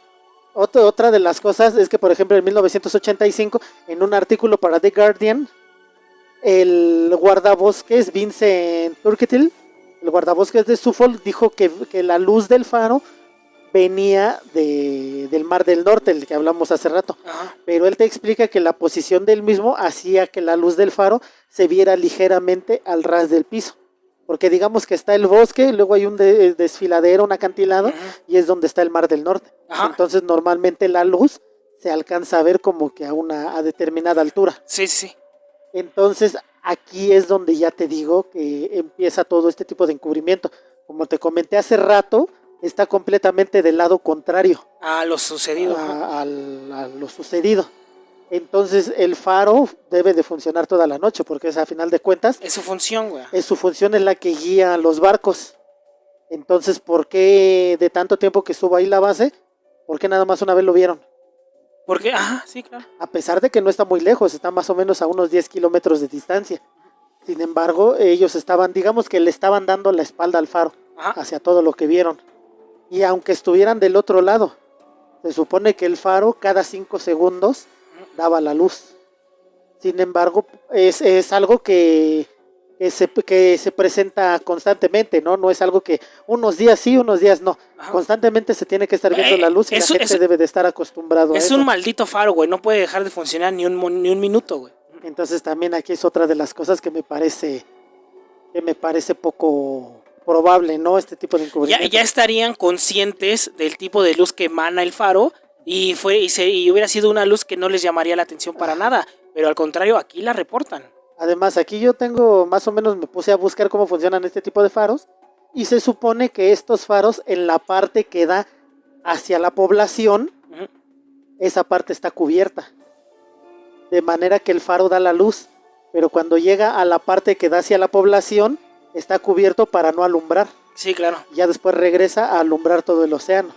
Otra de las cosas es que, por ejemplo, en 1985, en un artículo para The Guardian, el guardabosques Vincent Turketil, el guardabosques de Suffolk, dijo que la luz del faro venía del Mar del Norte, el que hablamos hace rato. Ajá. Pero él te explica que la posición del mismo hacía que la luz del faro se viera ligeramente al ras del piso. Porque digamos que está el bosque, luego hay un desfiladero, un acantilado, uh-huh. Y es donde está el Mar del Norte. Ajá. Entonces normalmente la luz se alcanza a ver como que a determinada altura. Sí, sí. Entonces aquí es donde ya te digo que empieza todo este tipo de encubrimiento. Como te comenté hace rato, está completamente del lado contrario a lo sucedido. A lo sucedido. Entonces el faro debe de funcionar toda la noche, porque es, a final de cuentas, Es su función, güey. su función es la que guía los barcos. Entonces, ¿por qué de tanto tiempo que estuvo ahí la base? ¿Por qué nada más una vez lo vieron? Porque, sí, claro. A pesar de que no está muy lejos, está más o menos a unos 10 kilómetros de distancia. Sin embargo, ellos estaban, digamos que le estaban dando la espalda al faro, hacia todo lo que vieron. Y aunque estuvieran del otro lado, se supone que el faro cada 5 segundos daba la luz. Sin embargo, es algo que se presenta constantemente, ¿no? No es algo que unos días sí, unos días no. Constantemente se tiene que estar viendo la luz y la gente debe de estar acostumbrado a eso. Es un maldito faro, güey. No puede dejar de funcionar ni un minuto, güey. Entonces también aquí es otra de las cosas que me parece poco probable, ¿no? Este tipo de encubrimiento. Ya estarían conscientes del tipo de luz que emana el faro y hubiera sido una luz que no les llamaría la atención para nada. Pero al contrario, aquí la reportan. Además, aquí yo tengo, más o menos me puse a buscar cómo funcionan este tipo de faros, y se supone que estos faros, en la parte que da hacia la población, esa parte está cubierta. De manera que el faro da la luz, pero cuando llega a la parte que da hacia la población, está cubierto para no alumbrar. Sí, claro. Ya después regresa a alumbrar todo el océano.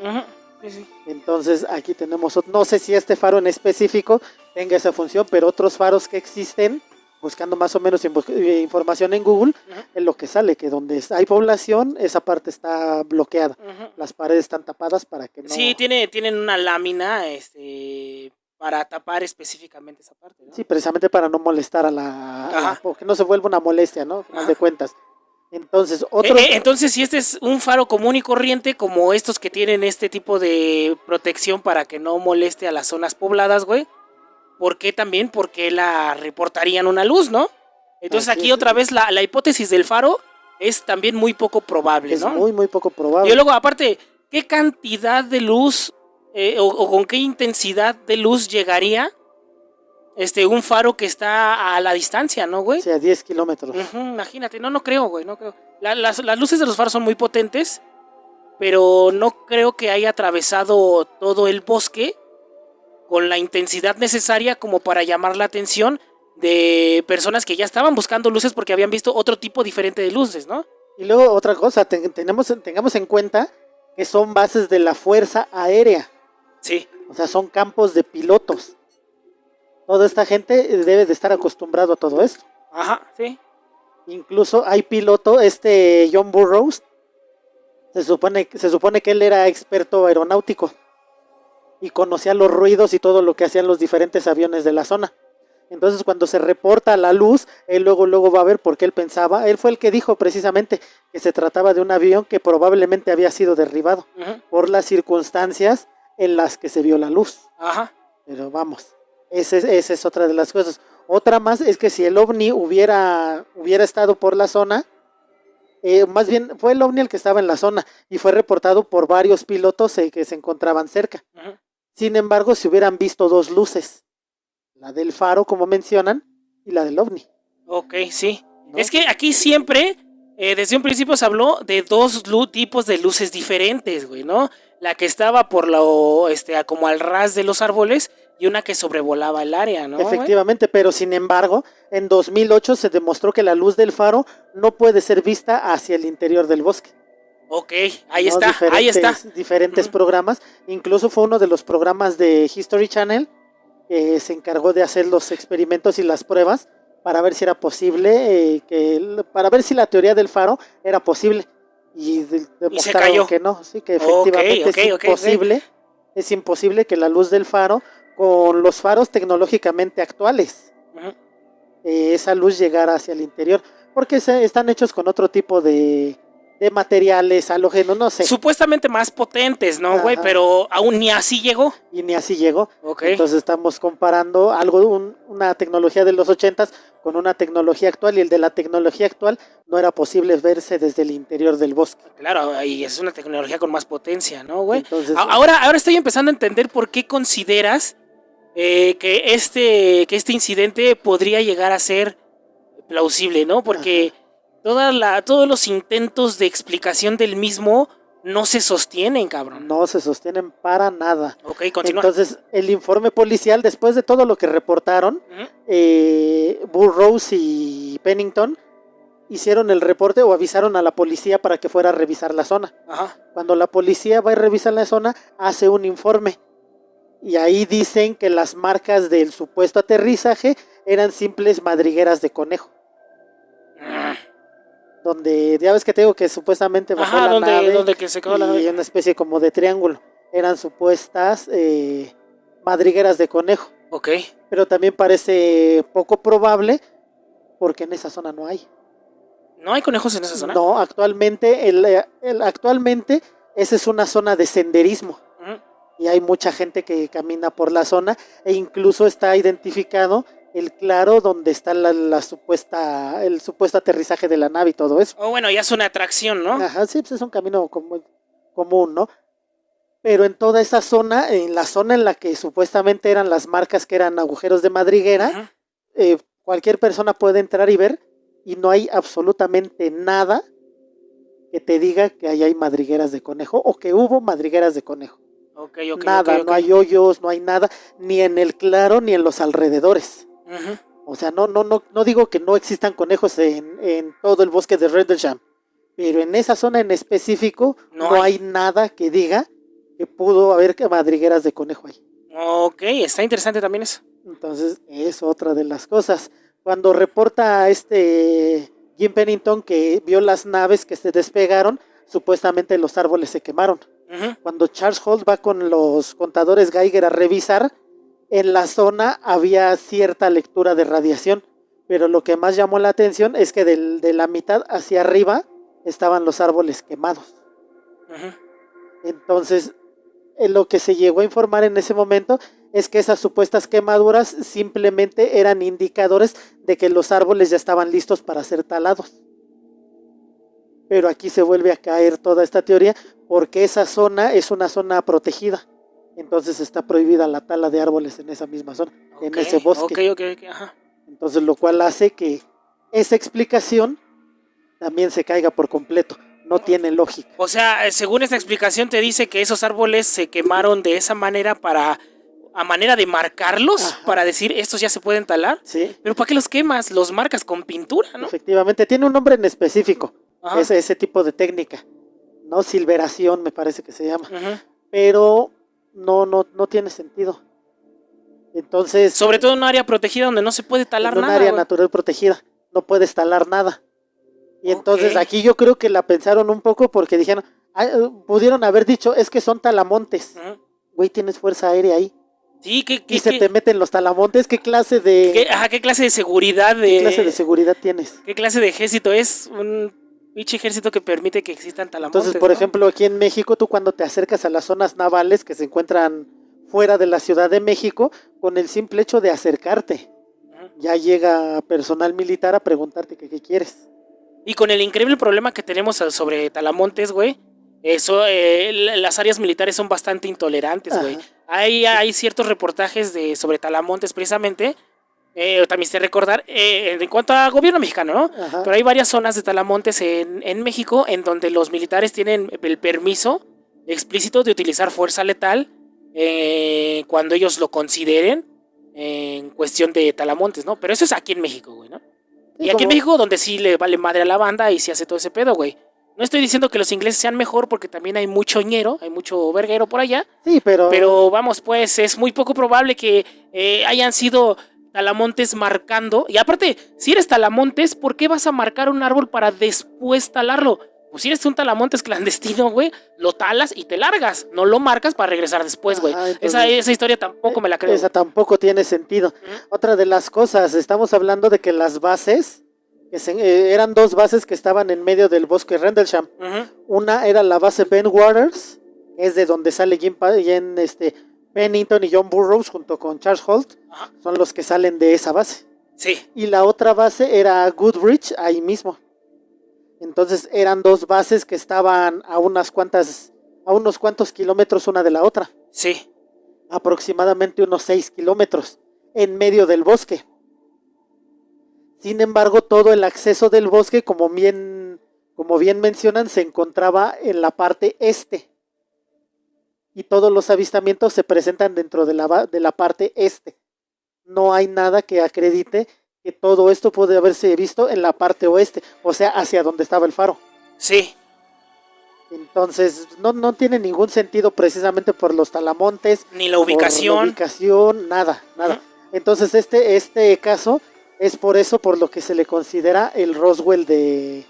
Sí, sí. Entonces aquí tenemos, no sé si este faro en específico tenga esa función, pero otros faros que existen, buscando más o menos información en Google, es lo que sale, que donde hay población, esa parte está bloqueada. Las paredes están tapadas para que no... Sí, tienen una lámina para tapar específicamente esa parte, ¿no? Sí, precisamente para no molestar porque no se vuelva una molestia, ¿no? Al final de cuentas. Entonces, entonces, si este es un faro común y corriente, como estos que tienen este tipo de protección para que no moleste a las zonas pobladas, güey, ¿por qué también? Porque la reportarían una luz, ¿no? Entonces aquí otra vez la hipótesis del faro es también muy poco probable, ¿no? Es muy, muy poco probable. Y luego, aparte, ¿qué cantidad de luz o con qué intensidad de luz llegaría un faro que está a la distancia, ¿no, güey? Sí, a 10 kilómetros. Imagínate, no creo, güey, no creo. Las luces de los faros son muy potentes, pero no creo que haya atravesado todo el bosque con la intensidad necesaria como para llamar la atención de personas que ya estaban buscando luces porque habían visto otro tipo diferente de luces, ¿no? Y luego otra cosa, tengamos en cuenta que son bases de la Fuerza Aérea. Sí. O sea, son campos de pilotos. Toda esta gente debe de estar acostumbrado a todo esto. Sí. Incluso hay piloto, John Burroughs, se supone que él era experto aeronáutico y conocía los ruidos y todo lo que hacían los diferentes aviones de la zona. Entonces cuando se reporta la luz, él luego va a ver, porque él fue el que dijo precisamente que se trataba de un avión que probablemente había sido derribado por las circunstancias en las que se vio la luz. Pero vamos, esa es otra de las cosas. Otra más es que si el ovni hubiera estado por la zona, más bien fue el ovni el que estaba en la zona y fue reportado por varios pilotos que se encontraban cerca. Sin embargo, se hubieran visto dos luces, la del faro, como mencionan, y la del ovni. Ok, sí. ¿No? Es que aquí siempre, desde un principio se habló de dos tipos de luces diferentes, güey, ¿no? La que estaba por como al ras de los árboles y una que sobrevolaba el área, ¿no? Efectivamente, pero sin embargo, en 2008 se demostró que la luz del faro no puede ser vista hacia el interior del bosque. Ok, ahí está. Diferentes programas, incluso fue uno de los programas de History Channel que se encargó de hacer los experimentos y las pruebas para ver si era posible, para ver si la teoría del faro era posible. Y demostraron que no, sí, que efectivamente es imposible que la luz del faro, con los faros tecnológicamente actuales, esa luz llegara hacia el interior, porque están hechos con otro tipo de materiales, halógenos, no sé. Supuestamente más potentes, ¿no, güey? Pero aún ni así llegó. Y ni así llegó. Okay. Entonces estamos comparando una tecnología de los 80s con una tecnología actual, y el de la tecnología actual no era posible verse desde el interior del bosque. Claro, y es una tecnología con más potencia, ¿no, güey? Entonces, ahora estoy empezando a entender por qué consideras que este incidente podría llegar a ser plausible, ¿no? Porque todos los intentos de explicación del mismo no se sostienen, cabrón. No se sostienen para nada. Ok, continúa. Entonces, el informe policial, después de todo lo que reportaron, Burroughs y Pennington hicieron el reporte o avisaron a la policía para que fuera a revisar la zona. Ajá. Cuando la policía va a revisar la zona, hace un informe. Y ahí dicen que las marcas del supuesto aterrizaje eran simples madrigueras de conejo. Donde, ya ves que te digo que supuestamente bajó la nave donde que se quedó la y nave. una especie como de triángulo. Eran supuestas madrigueras de conejo. Ok. Pero también parece poco probable porque en esa zona no hay. ¿No hay conejos en esa zona? No, actualmente, actualmente esa es una zona de senderismo. Y hay mucha gente que camina por la zona e incluso está identificado el claro donde está el supuesto aterrizaje de la nave y todo eso. Oh, bueno, ya es una atracción, ¿no? Ajá, sí, pues es un camino común, ¿no? Pero en toda esa zona, en la zona en la que supuestamente eran las marcas que eran agujeros de madriguera, cualquier persona puede entrar y ver, y no hay absolutamente nada que te diga que ahí hay madrigueras de conejo o que hubo madrigueras de conejo. Okay, Nada, no hay hoyos, no hay nada, ni en el claro ni en los alrededores. O sea, no digo que no existan conejos en todo el bosque de Rendlesham, pero en esa zona en específico no hay nada que diga que pudo haber madrigueras de conejo ahí. Ok, está interesante también eso. Entonces, es otra de las cosas. Cuando reporta Jim Pennington que vio las naves que se despegaron, supuestamente los árboles se quemaron. Cuando Charles Holt va con los contadores Geiger a revisar, en la zona había cierta lectura de radiación, pero lo que más llamó la atención es que de la mitad hacia arriba estaban los árboles quemados. Entonces, lo que se llegó a informar en ese momento es que esas supuestas quemaduras simplemente eran indicadores de que los árboles ya estaban listos para ser talados. Pero aquí se vuelve a caer toda esta teoría porque esa zona es una zona protegida. Entonces está prohibida la tala de árboles en esa misma zona, en ese bosque. Ok, ajá. Entonces lo cual hace que esa explicación también se caiga por completo. No tiene lógica. O sea, según esta explicación te dice que esos árboles se quemaron de esa manera a manera de marcarlos, para decir estos ya se pueden talar. Sí. Pero ¿para qué los quemas? Los marcas con pintura, ¿no? Efectivamente, tiene un nombre en específico. Ese tipo de técnica, ¿no? Silveración me parece que se llama. Pero no tiene sentido. Entonces, sobre todo en un área protegida donde no se puede talar nada. En un área natural protegida, no puedes talar nada. Y entonces aquí yo creo que la pensaron un poco porque dijeron, pudieron haber dicho, es que son talamontes. Güey, tienes fuerza aérea ahí. Sí, y se te meten los talamontes. ¿Qué clase de ¿Qué clase de seguridad? ¿Qué clase de seguridad tienes? ¿Qué clase de ejército es? Un pinche ejército que permite que existan talamontes. Entonces, por ejemplo, aquí en México, tú cuando te acercas a las zonas navales que se encuentran fuera de la Ciudad de México, con el simple hecho de acercarte, ya llega personal militar a preguntarte qué quieres. Y con el increíble problema que tenemos sobre talamontes, güey, las áreas militares son bastante intolerantes, güey. Hay ciertos reportajes sobre talamontes precisamente. También se recordar en cuanto a gobierno mexicano, ¿no? Pero hay varias zonas de talamontes en México en donde los militares tienen el permiso explícito de utilizar fuerza letal cuando ellos lo consideren en cuestión de talamontes, ¿no? Pero eso es aquí en México, güey, ¿no? Y aquí en México donde sí le vale madre a la banda y se hace todo ese pedo, güey. No estoy diciendo que los ingleses sean mejor porque también hay mucho ñero, hay mucho verguero por allá. Sí, pero vamos, pues es muy poco probable que hayan sido talamontes marcando. Y aparte, si eres talamontes, ¿por qué vas a marcar un árbol para después talarlo? Pues si eres un talamontes clandestino, güey, lo talas y te largas. No lo marcas para regresar después, güey. Esa historia tampoco me la creo. Esa tampoco tiene sentido. Otra de las cosas, estamos hablando de que las bases, eran dos bases que estaban en medio del bosque Rendlesham. Una era la base Ben Waters, es de donde sale Pennington y John Burroughs junto con Charles Holt. Son los que salen de esa base. Sí. Y la otra base era Goodrich, ahí mismo. Entonces eran dos bases que estaban a unos cuantos kilómetros una de la otra. Sí. Aproximadamente unos 6 kilómetros en medio del bosque. Sin embargo, todo el acceso del bosque, como bien como bien mencionan, se encontraba en la parte este. Y todos los avistamientos se presentan dentro de la parte este. No hay nada que acredite que todo esto puede haberse visto en la parte oeste, o sea, hacia donde estaba el faro. Sí. Entonces, no tiene ningún sentido precisamente por los talamontes. Ni la ubicación. Por la ubicación, nada. Entonces, este caso es por eso por lo que se le considera el Roswell de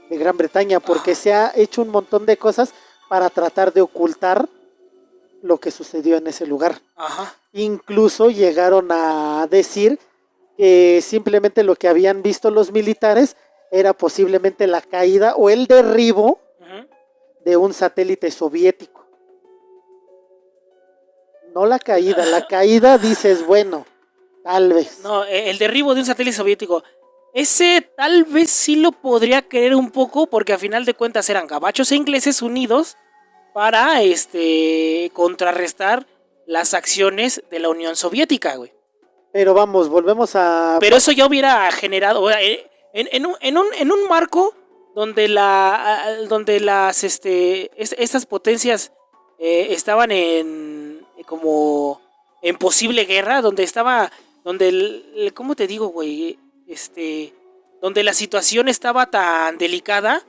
Gran Bretaña, porque se ha hecho un montón de cosas para tratar de ocultar lo que sucedió en ese lugar. Ajá. Incluso llegaron a decir que simplemente lo que habían visto los militares era posiblemente la caída o el derribo de un satélite soviético. No la caída dices, bueno, tal vez. No, el derribo de un satélite soviético. Ese tal vez sí lo podría creer un poco, porque a final de cuentas eran gabachos e ingleses unidos para contrarrestar las acciones de la Unión Soviética, güey. Pero vamos, volvemos a... Pero eso ya hubiera generado en un marco donde estas potencias estaban como en posible guerra, ¿cómo te digo, güey? Donde la situación estaba tan delicada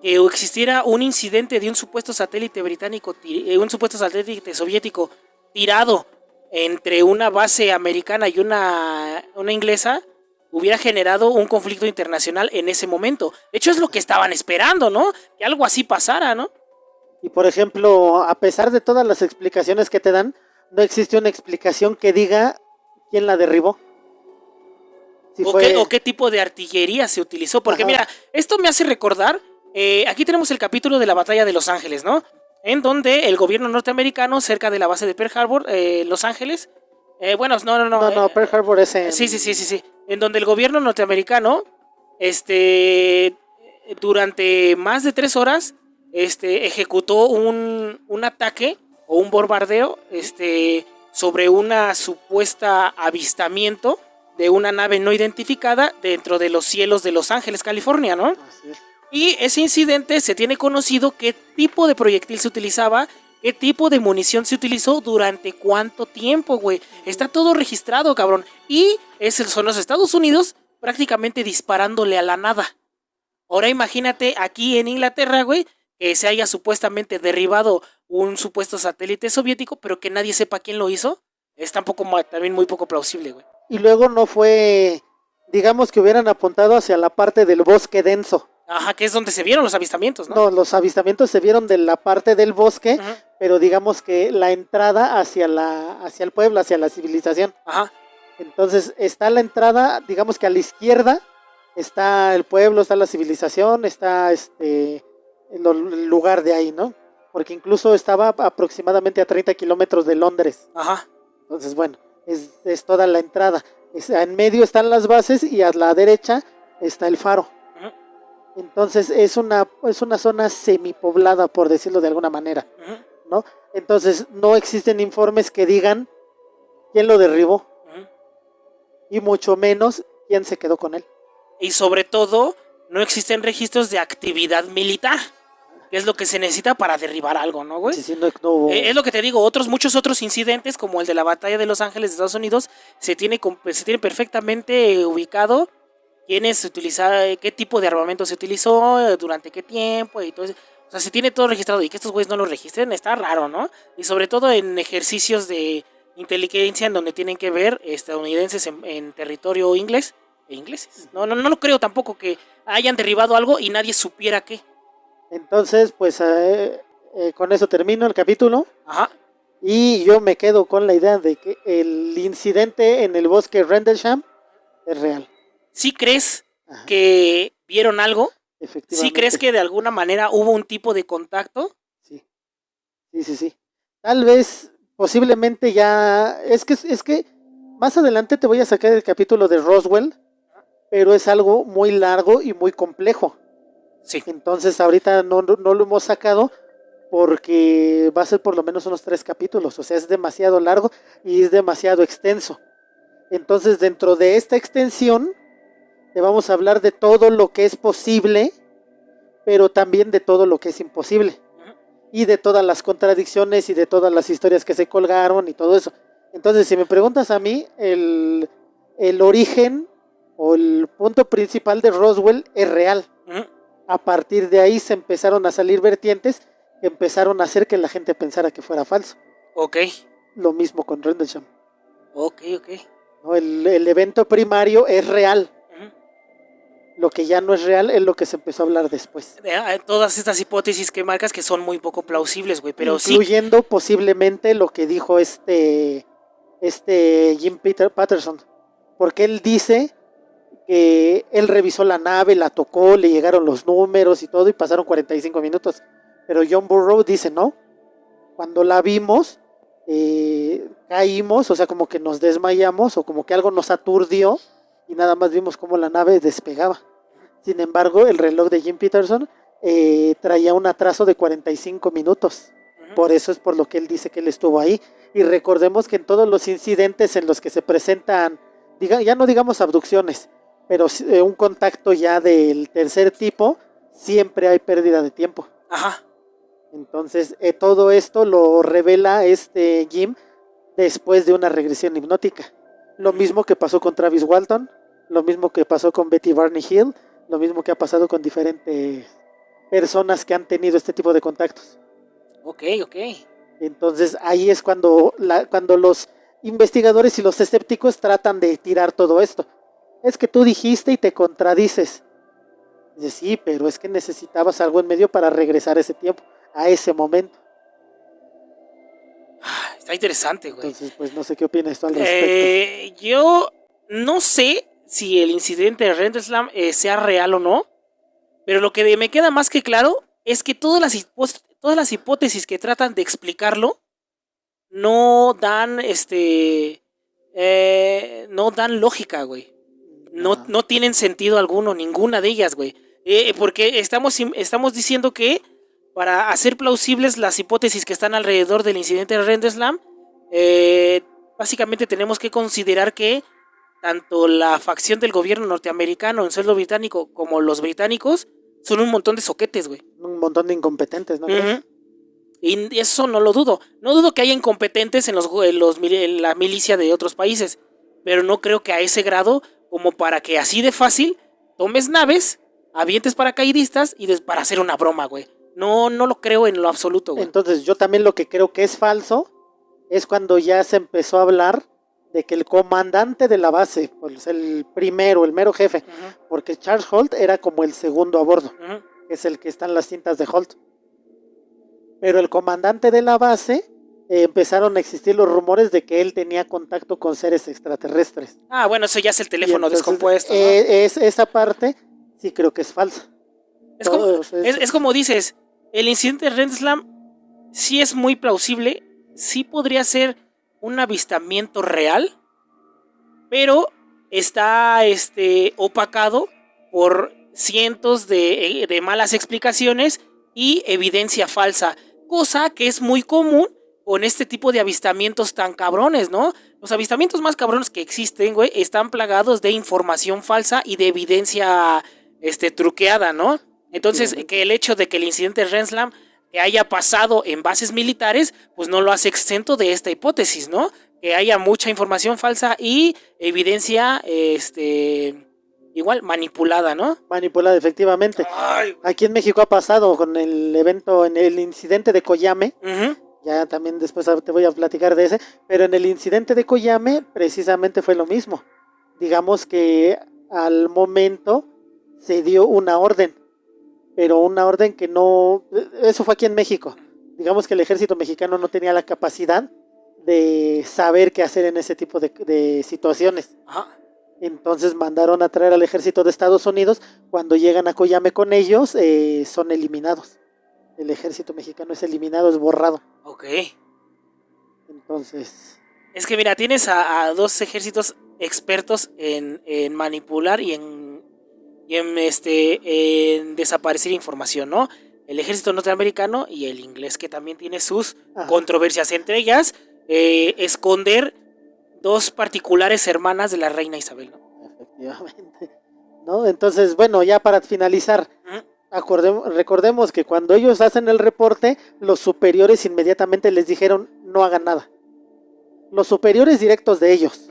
que existiera un incidente de un supuesto satélite británico, un supuesto satélite soviético tirado entre una base americana y una inglesa, hubiera generado un conflicto internacional en ese momento. De hecho, es lo que estaban esperando, ¿no? Que algo así pasara, ¿no? Y por ejemplo, a pesar de todas las explicaciones que te dan, no existe una explicación que diga quién la derribó. O qué tipo de artillería se utilizó. Porque mira, esto me hace recordar, aquí tenemos el capítulo de la batalla de Los Ángeles, ¿no? En donde el gobierno norteamericano, cerca de la base de Pearl Harbor, Los Ángeles, No, Pearl Harbor es en... Sí. En donde el gobierno norteamericano, durante más de 3 horas, ejecutó un ataque o un bombardeo, sobre una supuesta avistamiento de una nave no identificada dentro de los cielos de Los Ángeles, California, ¿no? Así es. Y ese incidente se tiene conocido qué tipo de proyectil se utilizaba, qué tipo de munición se utilizó, durante cuánto tiempo, güey. Está todo registrado, cabrón. Y son los Estados Unidos prácticamente disparándole a la nada. Ahora imagínate aquí en Inglaterra, güey, que se haya supuestamente derribado un supuesto satélite soviético, pero que nadie sepa quién lo hizo. Es también muy poco plausible, güey. Y luego no fue, digamos que hubieran apuntado hacia la parte del bosque denso. Ajá, que es donde se vieron los avistamientos, ¿no? No, los avistamientos se vieron de la parte del bosque, pero digamos que la entrada hacia el pueblo, hacia la civilización. Ajá. Entonces está la entrada, digamos que a la izquierda está el pueblo, está la civilización, está el lugar de ahí, ¿no? Porque incluso estaba aproximadamente a 30 kilómetros de Londres. Ajá. Entonces, bueno, es toda la entrada. En medio están las bases y a la derecha está el faro. Entonces es una zona semipoblada, por decirlo de alguna manera, ¿no? Entonces no existen informes que digan quién lo derribó, y mucho menos quién se quedó con él. Y sobre todo, no existen registros de actividad militar, que es lo que se necesita para derribar algo, ¿no, güey? Sí, no hubo... Es lo que te digo, muchos otros incidentes, como el de la batalla de Los Ángeles de Estados Unidos, se tiene perfectamente ubicado quiénes se utilizaron, qué tipo de armamento se utilizó, durante qué tiempo, y todo eso. O sea, se tiene todo registrado, y que estos güeyes no lo registren está raro, ¿no? Y sobre todo en ejercicios de inteligencia en donde tienen que ver estadounidenses en territorio inglés e ingleses. No lo creo tampoco que hayan derribado algo y nadie supiera qué. Entonces, pues con eso termino el capítulo. Ajá. Y yo me quedo con la idea de que el incidente en el bosque Rendlesham es real. ¿Sí crees que vieron algo? Efectivamente. ¿Sí crees que de alguna manera hubo un tipo de contacto? Sí. Tal vez, posiblemente ya... Es que más adelante te voy a sacar el capítulo de Roswell, pero es algo muy largo y muy complejo. Sí. Entonces ahorita no lo hemos sacado porque va a ser por lo menos unos 3 capítulos. O sea, es demasiado largo y es demasiado extenso. Entonces, dentro de esta extensión te vamos a hablar de todo lo que es posible pero también de todo lo que es imposible. Y de todas las contradicciones y de todas las historias que se colgaron y todo eso. Entonces, si me preguntas a mí, el origen o el punto principal de Roswell es real. A partir de ahí se empezaron a salir vertientes que empezaron a hacer que la gente pensara que fuera falso. Ok. Lo mismo con Rendlesham. Ok. ¿No? El evento primario es real. Lo que ya no es real es lo que se empezó a hablar después. Todas estas hipótesis que marcas que son muy poco plausibles, güey, pero incluyendo posiblemente lo que dijo Jim Patterson, porque él dice que él revisó la nave, la tocó, le llegaron los números y todo y pasaron 45 minutos, pero John Burroughs dice no, cuando la vimos caímos, o sea, como que nos desmayamos o como que algo nos aturdió y nada más vimos cómo la nave despegaba. Sin embargo, el reloj de Jim Peterson traía un atraso de 45 minutos. Por eso es por lo que él dice que él estuvo ahí. Y recordemos que en todos los incidentes en los que se presentan, ya no digamos abducciones, pero un contacto ya del tercer tipo, siempre hay pérdida de tiempo. Ajá. Entonces, todo esto lo revela Jim después de una regresión hipnótica. Lo mismo que pasó con Travis Walton, lo mismo que pasó con Betty Barney Hill, lo mismo que ha pasado con diferentes personas que han tenido este tipo de contactos. Ok. Entonces ahí es cuando los investigadores y los escépticos tratan de tirar todo esto. Es que tú dijiste y te contradices. Dice, sí, pero es que necesitabas algo en medio para regresar ese tiempo, a ese momento. Está interesante, güey. Entonces, pues no sé qué opinas tú al respecto. Yo no sé si el incidente de Rendlesham sea real o no, pero lo que me queda más que claro es que todas las hipótesis que tratan de explicarlo no dan no dan lógica, güey. No tienen sentido alguno, ninguna de ellas, güey. Porque estamos diciendo que para hacer plausibles las hipótesis que están alrededor del incidente de Rendlesham, básicamente tenemos que considerar que tanto la facción del gobierno norteamericano en sueldo británico como los británicos son un montón de soquetes, güey. Un montón de incompetentes, ¿no? Y eso no lo dudo. No dudo que haya incompetentes en la milicia de otros países, pero no creo que a ese grado como para que así de fácil tomes naves, avientes paracaidistas y para hacer una broma, güey. No lo creo en lo absoluto, güey. Entonces yo también lo que creo que es falso es cuando ya se empezó a hablar de que el comandante de la base, pues el primero, el mero jefe, porque Charles Holt era como el segundo a bordo, que es el que está en las cintas de Holt. Pero el comandante de la base, empezaron a existir los rumores de que él tenía contacto con seres extraterrestres. Ah, bueno, eso ya es el teléfono entonces, descompuesto, ¿no? Esa parte sí creo que es falsa. Es como dices, el incidente de Rendlesham sí es muy plausible, sí podría ser un avistamiento real, pero está opacado por cientos de malas explicaciones y evidencia falsa, cosa que es muy común con este tipo de avistamientos tan cabrones, ¿no? Los avistamientos más cabrones que existen, güey, están plagados de información falsa y de evidencia truqueada, ¿no? Entonces, que el hecho de que el incidente de Rendlesham que haya pasado en bases militares, pues no lo hace exento de esta hipótesis, ¿no? Que haya mucha información falsa y evidencia, igual, manipulada, ¿no? Manipulada, efectivamente. Ay. Aquí en México ha pasado con el evento, en el incidente de Coyame, ya también después te voy a platicar de ese, pero en el incidente de Coyame precisamente fue lo mismo. Digamos que al momento se dio una orden, pero una orden que no... Eso fue aquí en México. Digamos que el ejército mexicano no tenía la capacidad de saber qué hacer en ese tipo de situaciones. Ajá. Entonces mandaron a traer al ejército de Estados Unidos. Cuando llegan a Coyame con ellos, son eliminados. El ejército mexicano es eliminado, es borrado. Ok. Entonces... Es que mira, tienes a dos ejércitos expertos en manipular y en desaparecer información, ¿no? El ejército norteamericano y el inglés, que también tiene sus controversias, entre ellas esconder dos particulares hermanas de la reina Isabel, ¿no? Efectivamente, ¿no? Entonces, bueno, ya para finalizar, Recordemos que cuando ellos hacen el reporte, los superiores inmediatamente les dijeron no hagan nada. Los superiores directos de ellos.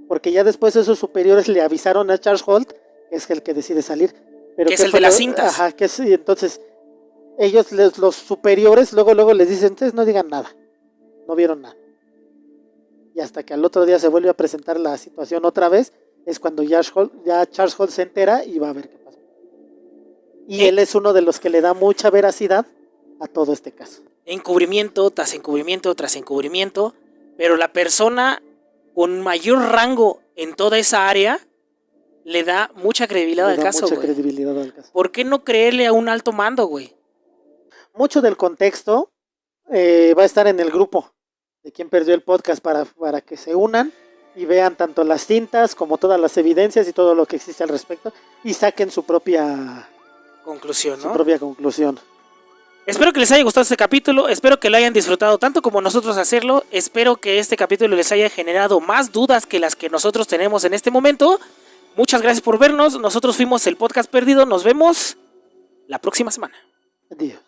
Porque ya después esos superiores le avisaron a Charles Holt, que es el que decide salir. Pero que es el de las cintas. Ajá, que sí, entonces ellos, los superiores, luego les dicen, entonces no digan nada. No vieron nada. Y hasta que al otro día se vuelve a presentar la situación otra vez, es cuando ya Charles Holt se entera y va a ver qué pasa. Y él es uno de los que le da mucha veracidad a todo este caso. Encubrimiento tras encubrimiento tras encubrimiento, pero la persona con mayor rango en toda esa área le da mucha credibilidad al caso, güey. ¿Por qué no creerle a un alto mando, güey? Mucho del contexto va a estar en el grupo de Quien Perdió el Podcast para que se unan y vean tanto las cintas como todas las evidencias y todo lo que existe al respecto y saquen su propia conclusión, ¿no? Su propia conclusión. Espero que les haya gustado este capítulo, espero que lo hayan disfrutado tanto como nosotros hacerlo, espero que este capítulo les haya generado más dudas que las que nosotros tenemos en este momento. Muchas gracias por vernos, nosotros fuimos el Podcast Perdido, nos vemos la próxima semana. Adiós.